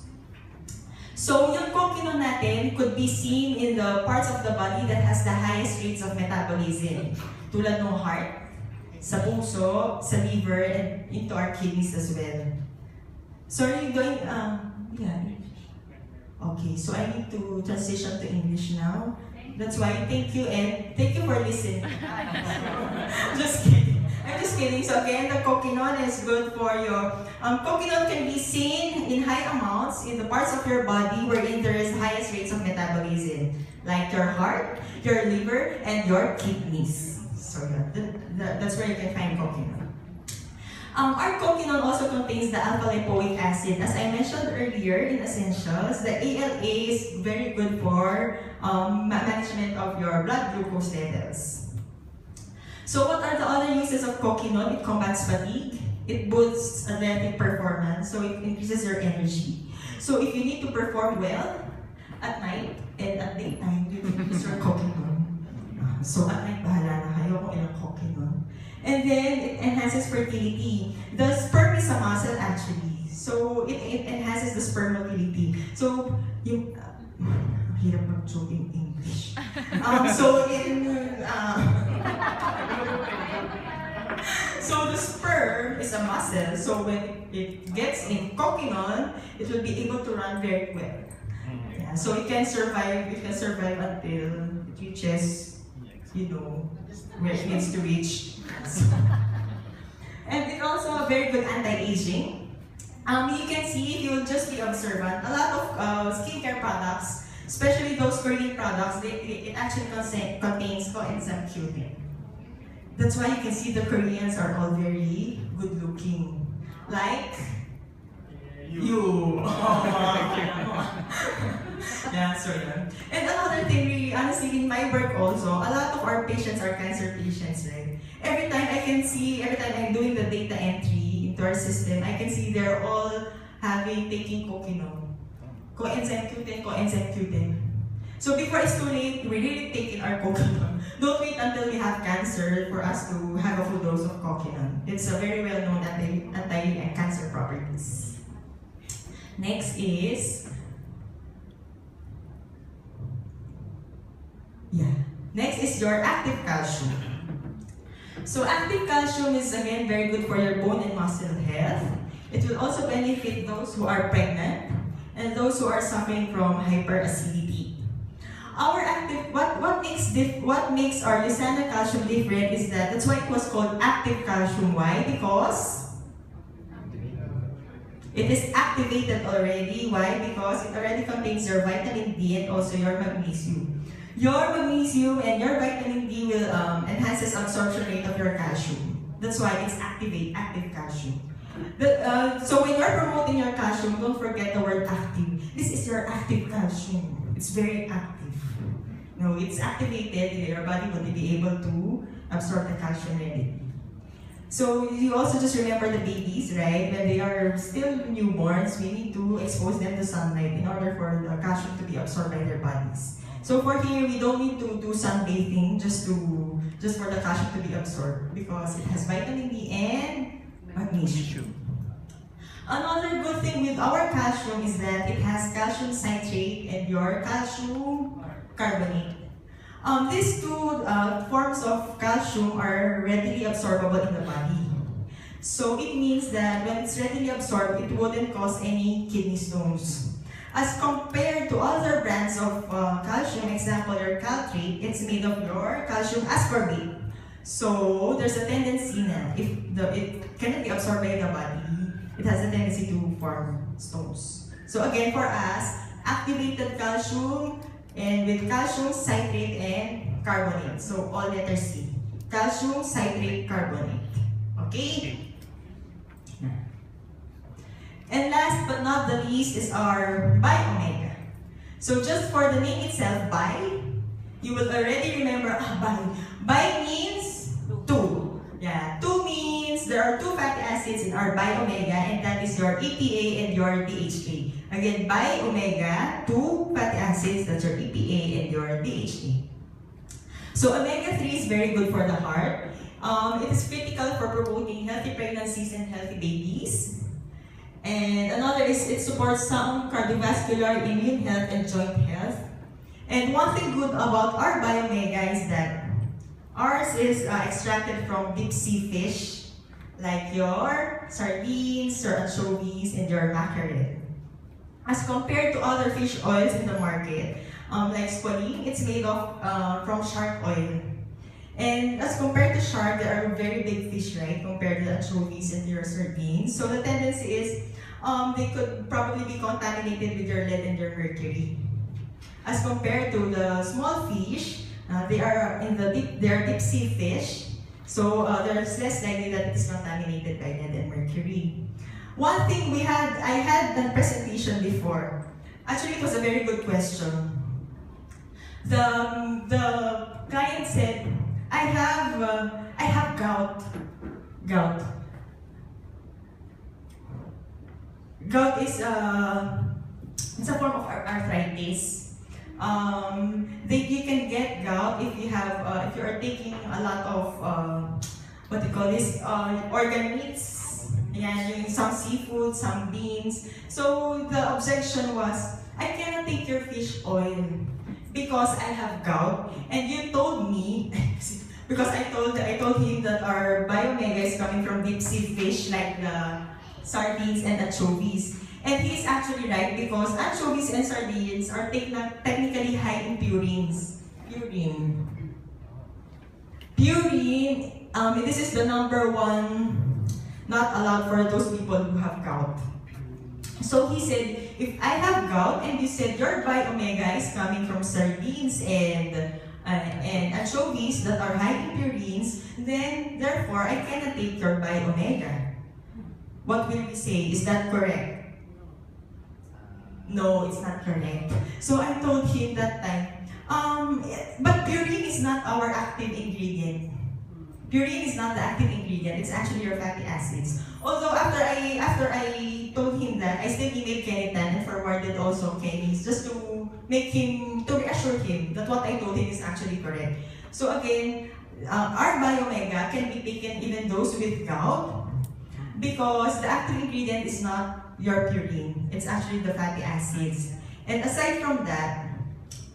Speaker 1: So yung Coquinol natin could be seen in the parts of the body that has the highest rates of metabolism, tulad ng heart, sa puso, sa liver, and into our kidneys as well. Sorry, going, yeah. Okay, so I need to transition to English now. That's why, thank you, and thank you for listening. Just kidding. I'm just kidding. So again, the Coquinol is good for your, Coquinol can be seen in high amounts in the parts of your body wherein there is highest rates of metabolism, like your heart, your liver, and your kidneys. So that's where you can find Coquinol. Our Coquinol also contains the alpha-lipoic acid. As I mentioned earlier in Essentials, the ALA is very good for management of your blood glucose levels. So what are the other uses of Coquinol? It combats fatigue, it boosts athletic performance, so it increases your energy. So if you need to perform well at night and at daytime, you can use your Coquinol. So at night, bahala na kayo kung ilang Coquinol. And then it enhances fertility. The sperm is a muscle actually. So it enhances the sperm motility. So yung hirap mag-joke in English. So the sperm is a muscle. So when it gets in Coquinol, it will be able to run very well. Yeah, so it can survive. It can survive until it reaches, where it needs to reach. And it's also a very good anti-aging. You can see, if you just be observant, a lot of skincare products, especially those Korean products, it actually contains coenzyme Q10. That's why you can see the Koreans are all very good looking. Like you. Yeah, sorry. And another thing, really, honestly, in my work also, a lot of our patients are cancer patients, right? Every time I'm doing the data entry into our system, I can see they're all taking Coquinol. Coenzyme Q10. So before it's too late, we really take in our Coquinol. Don't wait until we have cancer for us to have a full dose of Coquinol. It's a very well-known anti-cancer properties. Next is, next is your active calcium. So active calcium is again very good for your bone and muscle health. It will also benefit those who are pregnant and those who are suffering from hyperacidity. Our active, what makes our Lucana calcium different is that's why it was called active calcium. Why? Because it is activated already. Why? Because it already contains your vitamin D and also your magnesium. Your magnesium and your vitamin D will enhances absorption rate of your calcium. That's why it's active calcium. So when you're promoting your calcium, don't forget the word active. This is your active calcium. It's very active. No, it's activated. Your body will be able to absorb the calcium readily. So you also just remember the babies, right? When they are still newborns, we need to expose them to sunlight in order for the calcium to be absorbed by their bodies. So for here, we don't need to do sunbathing just for the calcium to be absorbed because it has vitamin D and magnesium. Another good thing with our calcium is that it has calcium citrate and your calcium carbonate. These two forms of calcium are readily absorbable in the body. So it means that when it's readily absorbed, it wouldn't cause any kidney stones. As compared to other brands of calcium, example your Caltrate, it's made of your calcium ascorbate. So there's a tendency na if it cannot be absorbed by the body, it has a tendency to form stones. So again, for us, activated calcium and with calcium citrate and carbonate. So all letters C. Calcium citrate carbonate. Okay? And last but not the least is our bi-omega. So just for the name itself, bi, you will already remember bi. Bi means two. Yeah, two means there are two fatty acids in our bi-omega, and that is your EPA and your DHA. Again, bi-omega, two fatty acids, that's your EPA and your DHA. So omega-3 is very good for the heart. It is critical for promoting healthy pregnancies and healthy babies. And another is it supports sound cardiovascular, immune health, and joint health. And one thing good about our bi-omega is that ours is extracted from deep sea fish, like your sardines, your anchovies, and your mackerel. As compared to other fish oils in the market, like squalene, it's made of from shark oil. And as compared to shark, there are very big fish, right, compared to the anchovies and your sardines. So the tendency is they could probably be contaminated with your lead and your mercury. As compared to the small fish, they are deep sea fish, so there's less likely that it is contaminated by lead and mercury. One thing I had that presentation before. Actually, it was a very good question. The client said, I have gout. Gout is it's a form of arthritis. You can get gout if you are taking a lot of what do you call this organ meats. Yeah, some seafood, some beans. So the objection was, I cannot take your fish oil because I have gout, and you told me because I told him that our bi-omega is coming from deep sea fish like the sardines and anchovies. And he's actually right because anchovies and sardines are technically high in purines. Purine, this is the number one not allowed for those people who have gout. So he said, if I have gout and you said your bi-omega is coming from sardines and anchovies that are high in purines, then therefore I cannot take your bi-omega. What will we say? Is that correct? No, it's not correct. So I told him that time, but purine is not our active ingredient. Purine is not the active ingredient, it's actually your fatty acids. Although after I told him that, I still emailed Kenitan and forwarded also Kenny's just to reassure him that what I told him is actually correct. So again, our bi-omega can be taken even those with gout because the active ingredient is not your purine, it's actually the fatty acids. And aside from that,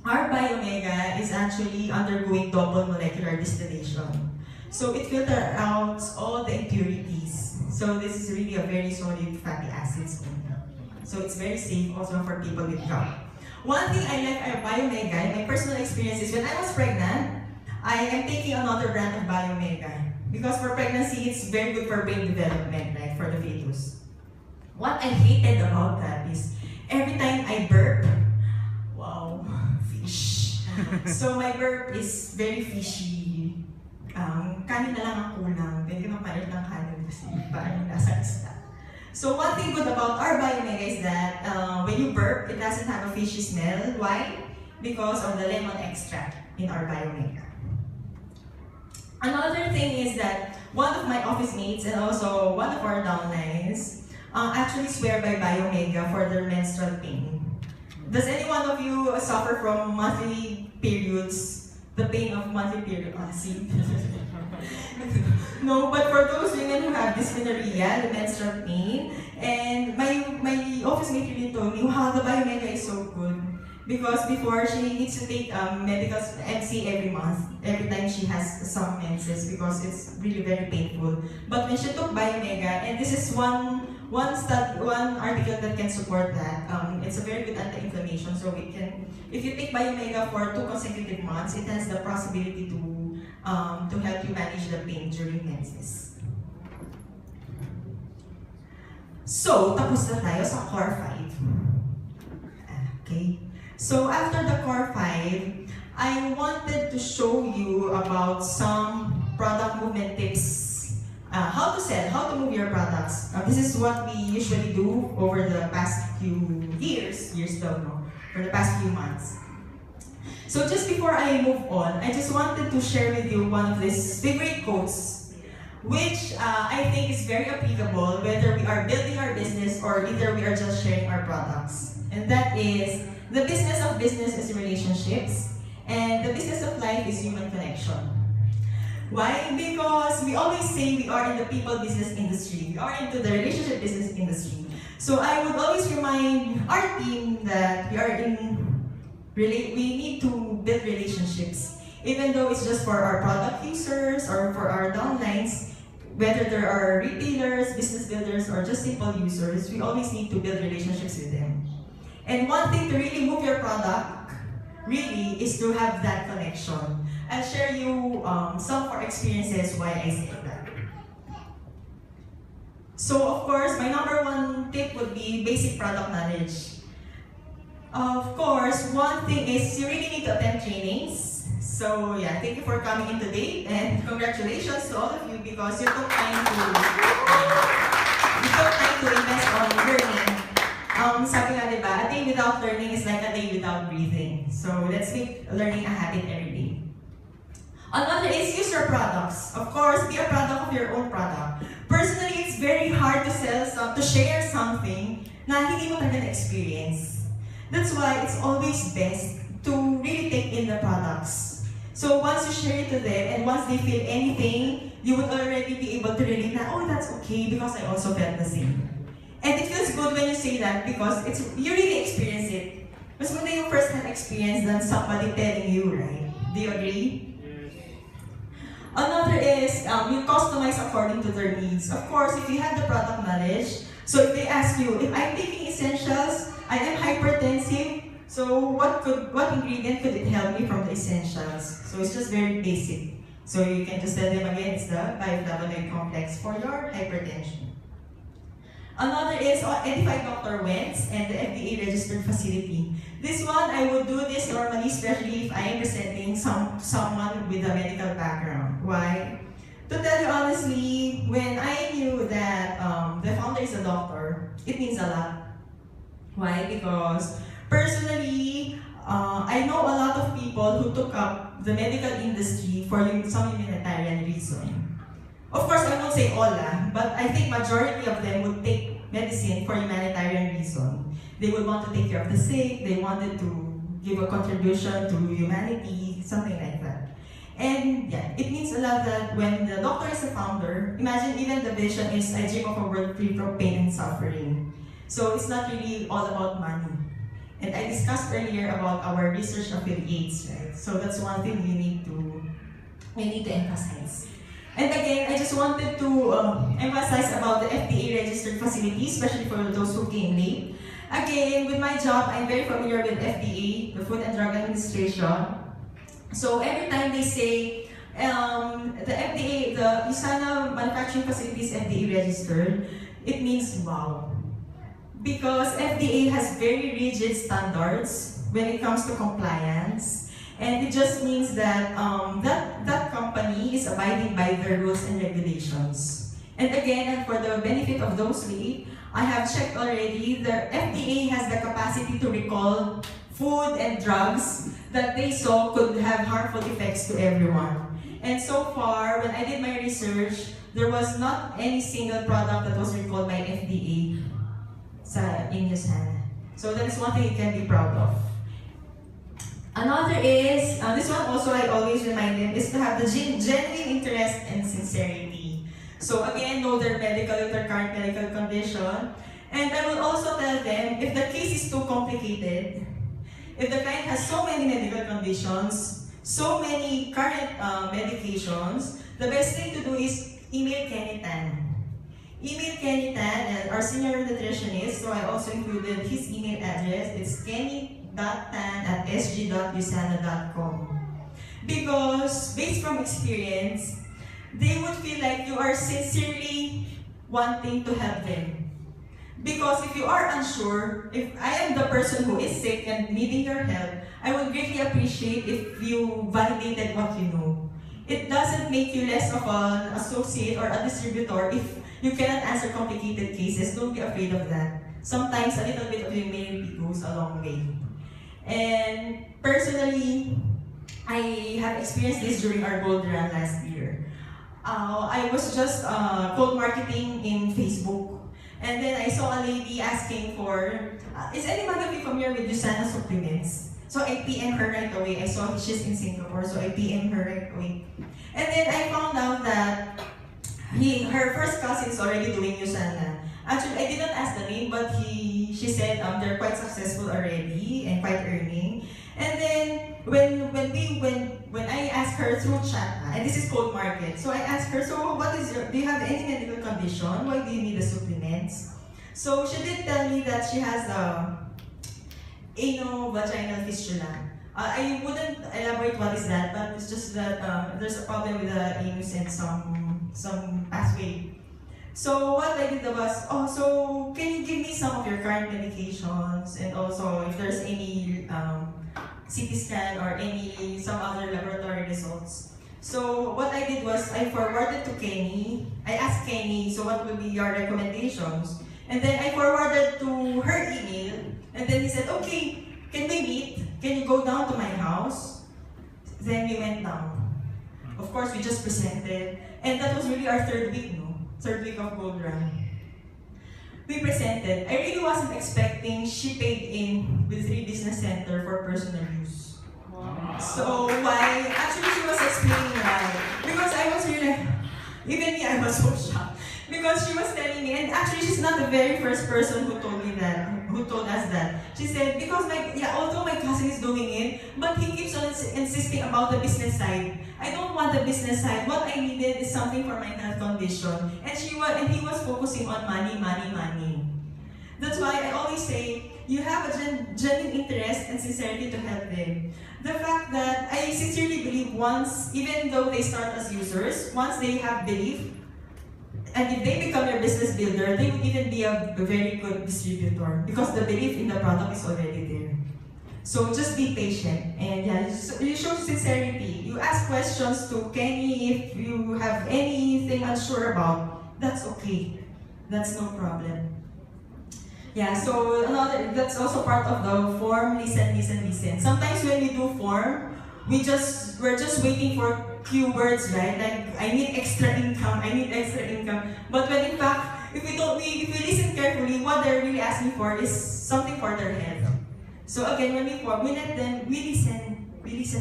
Speaker 1: our bi-omega is actually undergoing double molecular distillation. So it filters out all the impurities. So this is really a very solid fatty acids. So it's very safe also for people with gout. One thing I like our bi-omega, in my personal experience is when I was pregnant, I am taking another brand of bi-omega. Because for pregnancy, it's very good for brain development, right, for the fetus. What I hated about that is, every time I burp, wow, fish. So my burp is very fishy. Kanin na lang ang kulang, pwede ka mapalit ng kanin kasi parang nasa isda. So one thing good about our bi-omega is that when you burp, it doesn't have a fishy smell. Why? Because of the lemon extract in our bi-omega. Another thing is that one of my office mates and also one of our downlines actually swear by bi-omega for their menstrual pain. Does any one of you suffer from monthly periods? The pain of monthly period? See? No, but for those women who have dysmenorrhea, the menstrual pain, and my office mate really told me, wow, the bi-omega is so good. Because before, she needs to take medical MC every month, every time she has some menses, because it's really very painful. But when she took Biomega, and this is one article that can support that, it's a very good anti-inflammation. So it can, if you take Biomega for 2 consecutive months, it has the possibility to help you manage the pain during menses. So, tapos na tayo sa core 5. Okay. So after the core 5, I wanted to show you about some product movement tips. How to sell, how to move your products. This is what we usually do over the past few years for the past few months. So just before I move on, I just wanted to share with you one of these favorite quotes, which I think is very applicable whether we are building our business or either we are just sharing our products. And that is, the business of business is relationships, and the business of life is human connection. Why? Because we always say we are in the people business industry, we are into the relationship business industry. So I would always remind our team that we need to build relationships, even though it's just for our product users or for our downlines. Whether there are retailers, business builders, or just simple users, we always need to build relationships with them. And one thing to really move your product, really, is to have that connection. I'll share you some of our experiences why I say that. So, of course, my number 1 tip would be basic product knowledge. Of course, one thing is you really need to attend trainings. So, yeah, thank you for coming in today, and congratulations to all of you because you took time to invest on learning. Sabi nga, diba, a day without learning is like a day without breathing. So let's make learning a habit every day. Another is use your products. Of course, be a product of your own product. Personally, it's very hard to share something na hindi mo talaga na-experience. That's why it's always best to really take in the products. So once you share it to them, and once they feel anything, you would already be able to relate na, oh, that's okay because I also felt the same. And it feels good when you say that because you really experience it. Mas maganda yung first-hand experience than somebody telling you, right? Do you agree?
Speaker 7: Yes.
Speaker 1: Another is you customize according to their needs. Of course, if you have the product knowledge, so if they ask you, if I'm taking essentials, I am hypertensive, so what ingredient could it help me from the essentials? So it's just very basic. So you can just tell them again, it's the 5-flavonoid complex for your hypertension. Another is edify Dr. Wentz and the FDA-registered facility. This one, I would do this normally, especially if I am presenting someone with a medical background. Why? To tell you honestly, when I knew that the founder is a doctor, it means a lot. Why? Because personally, I know a lot of people who took up the medical industry for some humanitarian reason. Of course, I won't say all, but I think majority of them would take medicine for humanitarian reason. They would want to take care of the sick, they wanted to give a contribution to humanity, something like that. And yeah, it means a lot that when the doctor is a founder, imagine even the vision is, I dream of a world free from pain and suffering. So it's not really all about money. And I discussed earlier about our research affiliates, right? So that's one thing we need to emphasize. And again, I just wanted to emphasize about the FDA-registered facility, especially for those who came late. Again, with my job, I'm very familiar with FDA, the Food and Drug Administration. So every time they say the FDA, the USANA manufacturing facility is FDA-registered, it means wow. Because FDA has very rigid standards when it comes to compliance. And it just means that that company is abiding by the rules and regulations. And again, for the benefit of those late, I have checked already, the FDA has the capacity to recall food and drugs that they saw could have harmful effects to everyone. And so far, when I did my research, there was not any single product that was recalled by FDA in USANA. So that is one thing you can be proud of. Another is, this one also I always remind them, is to have the genuine interest and sincerity. So again, know their current medical condition. And I will also tell them, if the case is too complicated, if the client has so many medical conditions, so many current medications, the best thing to do is email Kenny Tan. Email Kenny Tan, our senior nutritionist, so I also included his email address. It's kenny.tan@sg.usana.com. Because, based from experience, they would feel like you are sincerely wanting to help them. Because if you are unsure, if I am the person who is sick and needing your help, I would greatly appreciate if you validated what you know. It doesn't make you less of an associate or a distributor if you cannot answer complicated cases. Don't be afraid of that. Sometimes a little bit of humility goes a long way. And personally, I have experienced this during our gold run last year. I was just cold marketing in Facebook. And then I saw a lady asking for, is anybody familiar with Usana supplements? So I PM her right away. I saw she's in Singapore, so I PM her right away. And then I found out that her first cousin is already doing Usana. Actually, I didn't ask the name, but she said they're quite successful already and quite earning. And then when I asked her through chat, and this is cold market, so I asked her, so do you have any medical condition? Why do you need the supplements? So she did tell me that she has vaginal fistula. I wouldn't elaborate what is that, but it's just that there's a problem with the anus and some pathway. So what I did was, so can you give me some of your current medications, and also if there's any CT scan or some other laboratory results. So what I did was I forwarded to Kenny. I asked Kenny, so what will be your recommendations? And then I forwarded to her email, and then he said, okay, can we meet? Can you go down to my house? Then we went down. Of course, we just presented, and that was really our third week of Gold Run. We presented. I really wasn't expecting she paid in with 3 business center for personal use. Wow. So why? Actually, she was explaining why. Because I was really, even me, I was so shocked. Because she was telling me, and actually she's not the very first person who told us that. She said, because although my cousin is doing it, but he keeps on insisting about the business side. I don't want the business side. What I needed is something for my health condition. And he was focusing on money. That's why I always say, you have a genuine interest and sincerity to help them. The fact that I sincerely believe even though they start as users, once they have belief, and if they become your business builder, they would even be a very good distributor because the belief in the product is already there. So just be patient, and you show sincerity. You ask questions to Kenny if you have anything unsure about. That's okay. That's no problem. Yeah, so that's also part of the form, listen. Sometimes when we do form, we're just waiting for keywords, right? Like, I need extra income. But when in fact, if we listen carefully, what they're really asking for is something for their health. So again, when we form, we listen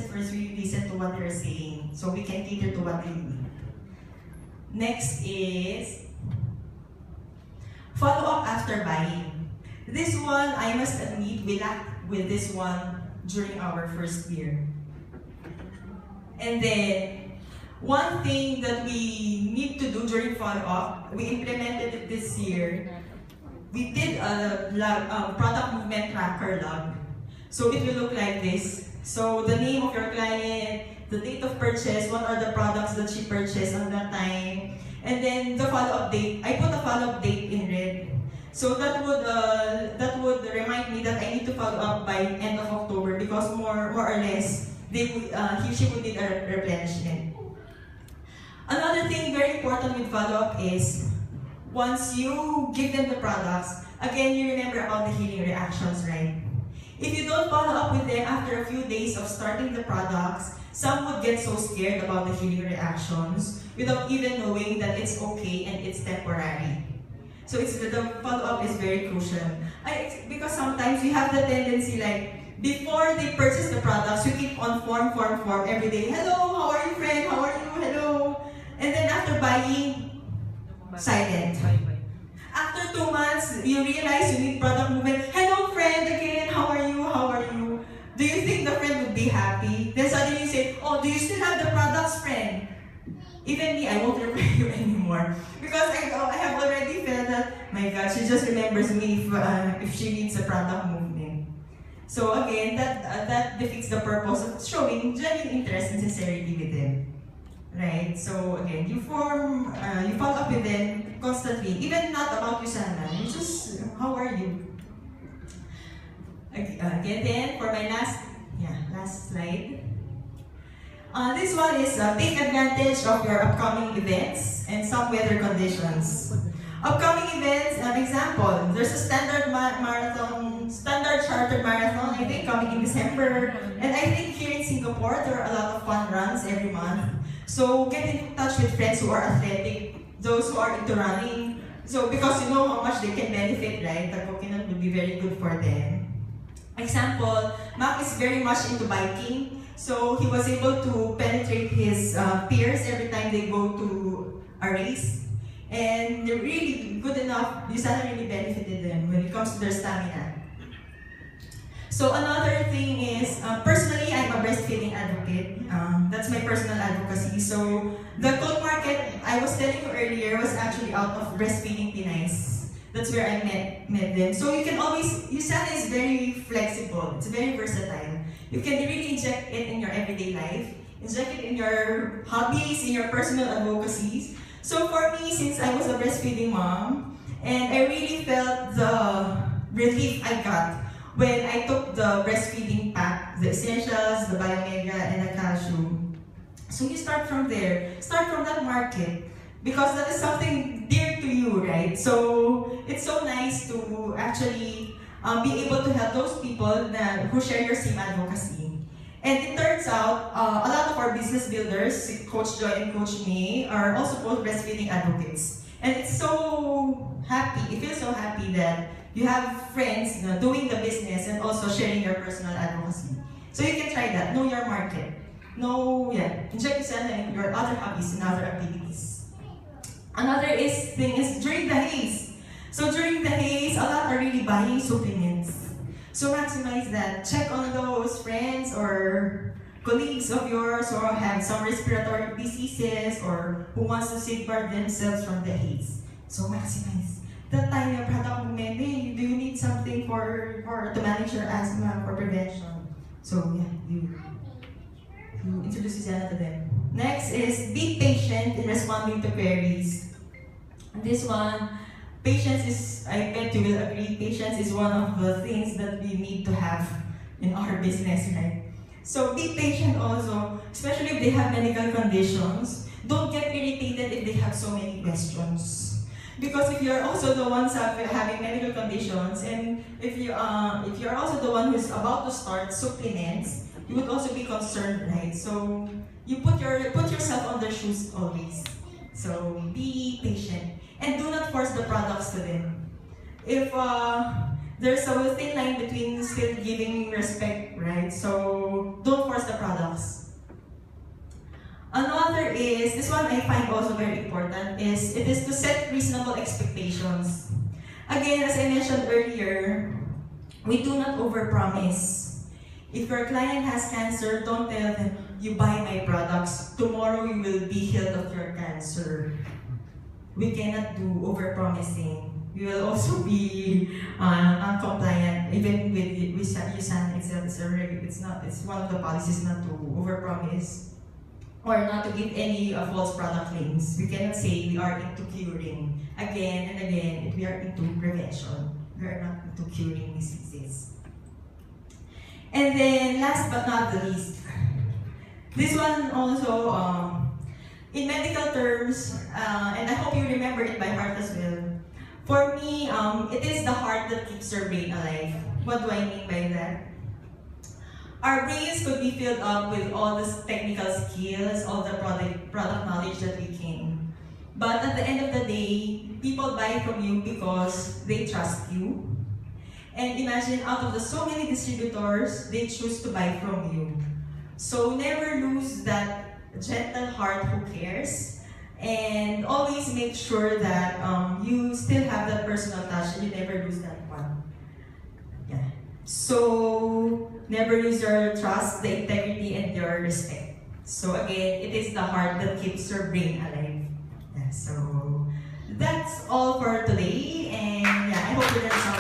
Speaker 1: first, we listen to what they're saying, so we can cater to what they need. Next is follow-up after buying. This one, I must admit, we lacked with this one during our first year. And then, one thing that we need to do during follow-up, we implemented it this year. We did a product movement tracker log. So it will look like this. So the name of your client, the date of purchase, what are the products that she purchased on that time, and then the follow-up date. I put a follow-up date in red. So that would remind me that I need to follow up by end of October because more or less she would need a replenishment. Another thing very important with follow-up is once you give them the products, again you remember about the healing reactions, right? If you don't follow up with them after a few days of starting the products, some would get so scared about the healing reactions without even knowing that it's okay and it's temporary. So the follow-up is very crucial. Because sometimes we have the tendency like, before they purchase the products, you keep on form every day. Hello, how are you friend? How are you? Hello. And then after buying, silent. After 2 months, you realize you need product movement. Hello friend again, how are you? do you think the friend would be happy? Then suddenly you say, oh, do you still have the products, friend? Even me, I won't reply you anymore. Because I have already felt that, my God, she just remembers me if she needs a product movement. So again, that defeats the purpose of showing genuine interest and sincerity with them. Right? So again, you follow up with them constantly. Even not about you, Sana. You just, how are you? Again, then, for my last slide. This one is take advantage of your upcoming events and some weather conditions. Upcoming events, example, there's a standard chartered marathon, I think, coming in December. And I think here in Singapore, there are a lot of fun runs every month. So get in touch with friends who are athletic, those who are into running. So because you know how much they can benefit, right? The coconut will be very good for them. Example, Mac is very much into biking. So he was able to penetrate his peers every time they go to a race. And they're really good enough, Yusana really benefited them when it comes to their stamina. So another thing is, personally, I'm a breastfeeding advocate. That's my personal advocacy. So the cold market I was telling you earlier was actually out of breastfeeding Pinays. That's where I met them. So you can always, Yusana is very flexible. It's very versatile. You can really inject it in your everyday life, inject it in your hobbies, in your personal advocacies. So for me, since I was a breastfeeding mom, and I really felt the relief I got when I took the breastfeeding pack, the essentials, the biomega, and the calcium. So you start from there, start from that market, because that is something dear to you, right? So it's so nice to actually be able to help those people who share your same advocacy. And it turns out, a lot of our business builders, Coach Joy and Coach May, are also both breastfeeding advocates. And it's so happy, it feels so happy that you have friends doing the business and also sharing your personal advocacy. So you can try that, know your market. Inject yourself in your other hobbies and other activities. Another thing is during the haze. So during the haze, a lot are really buying supplements. So maximize that. Check on those friends or colleagues of yours who have some respiratory diseases or who wants to safeguard themselves from the haze. So maximize. That time your product movement, hey, do you need something to manage your asthma for prevention? So yeah, you introduce yourself to them. Next is be patient in responding to queries. This one, patience is, I bet you will agree, patience is one of the things that we need to have in our business, right? So be patient also, especially if they have medical conditions. Don't get irritated if they have so many questions. Because if you're also the ones having medical conditions, and if you're also the one who's about to start supplements, you would also be concerned, right? So you put yourself on their shoes always. So be patient. And do not force the products to them. If there's a thin line between still giving respect, right? So don't force the products. Another is, this one I find also very important, it is to set reasonable expectations. Again, as I mentioned earlier, we do not overpromise. If your client has cancer, don't tell them, you buy my products, tomorrow you will be healed of your cancer. We cannot do overpromising. We will also be non-compliant, even with USAN itself. It's one of the policies not to overpromise or not to give any false product claims. We cannot say we are into curing. Again and again, we are into prevention. We are not into curing diseases. And then, last but not the least, this one also, in medical terms, and I hope you remember it by heart as well. For me, it is the heart that keeps your brain alive. What do I mean by that? Our brains could be filled up with all the technical skills, all the product knowledge that we can. But at the end of the day, people buy from you because they trust you. And imagine, out of the so many distributors, they choose to buy from you. So never lose that gentle heart who cares, and always make sure that you still have that personal touch and you never lose that one. Yeah. So never lose your trust, the integrity, and your respect. So again, it is the heart that keeps your brain alive. Yeah, so that's all for today, and yeah, I hope you learned something.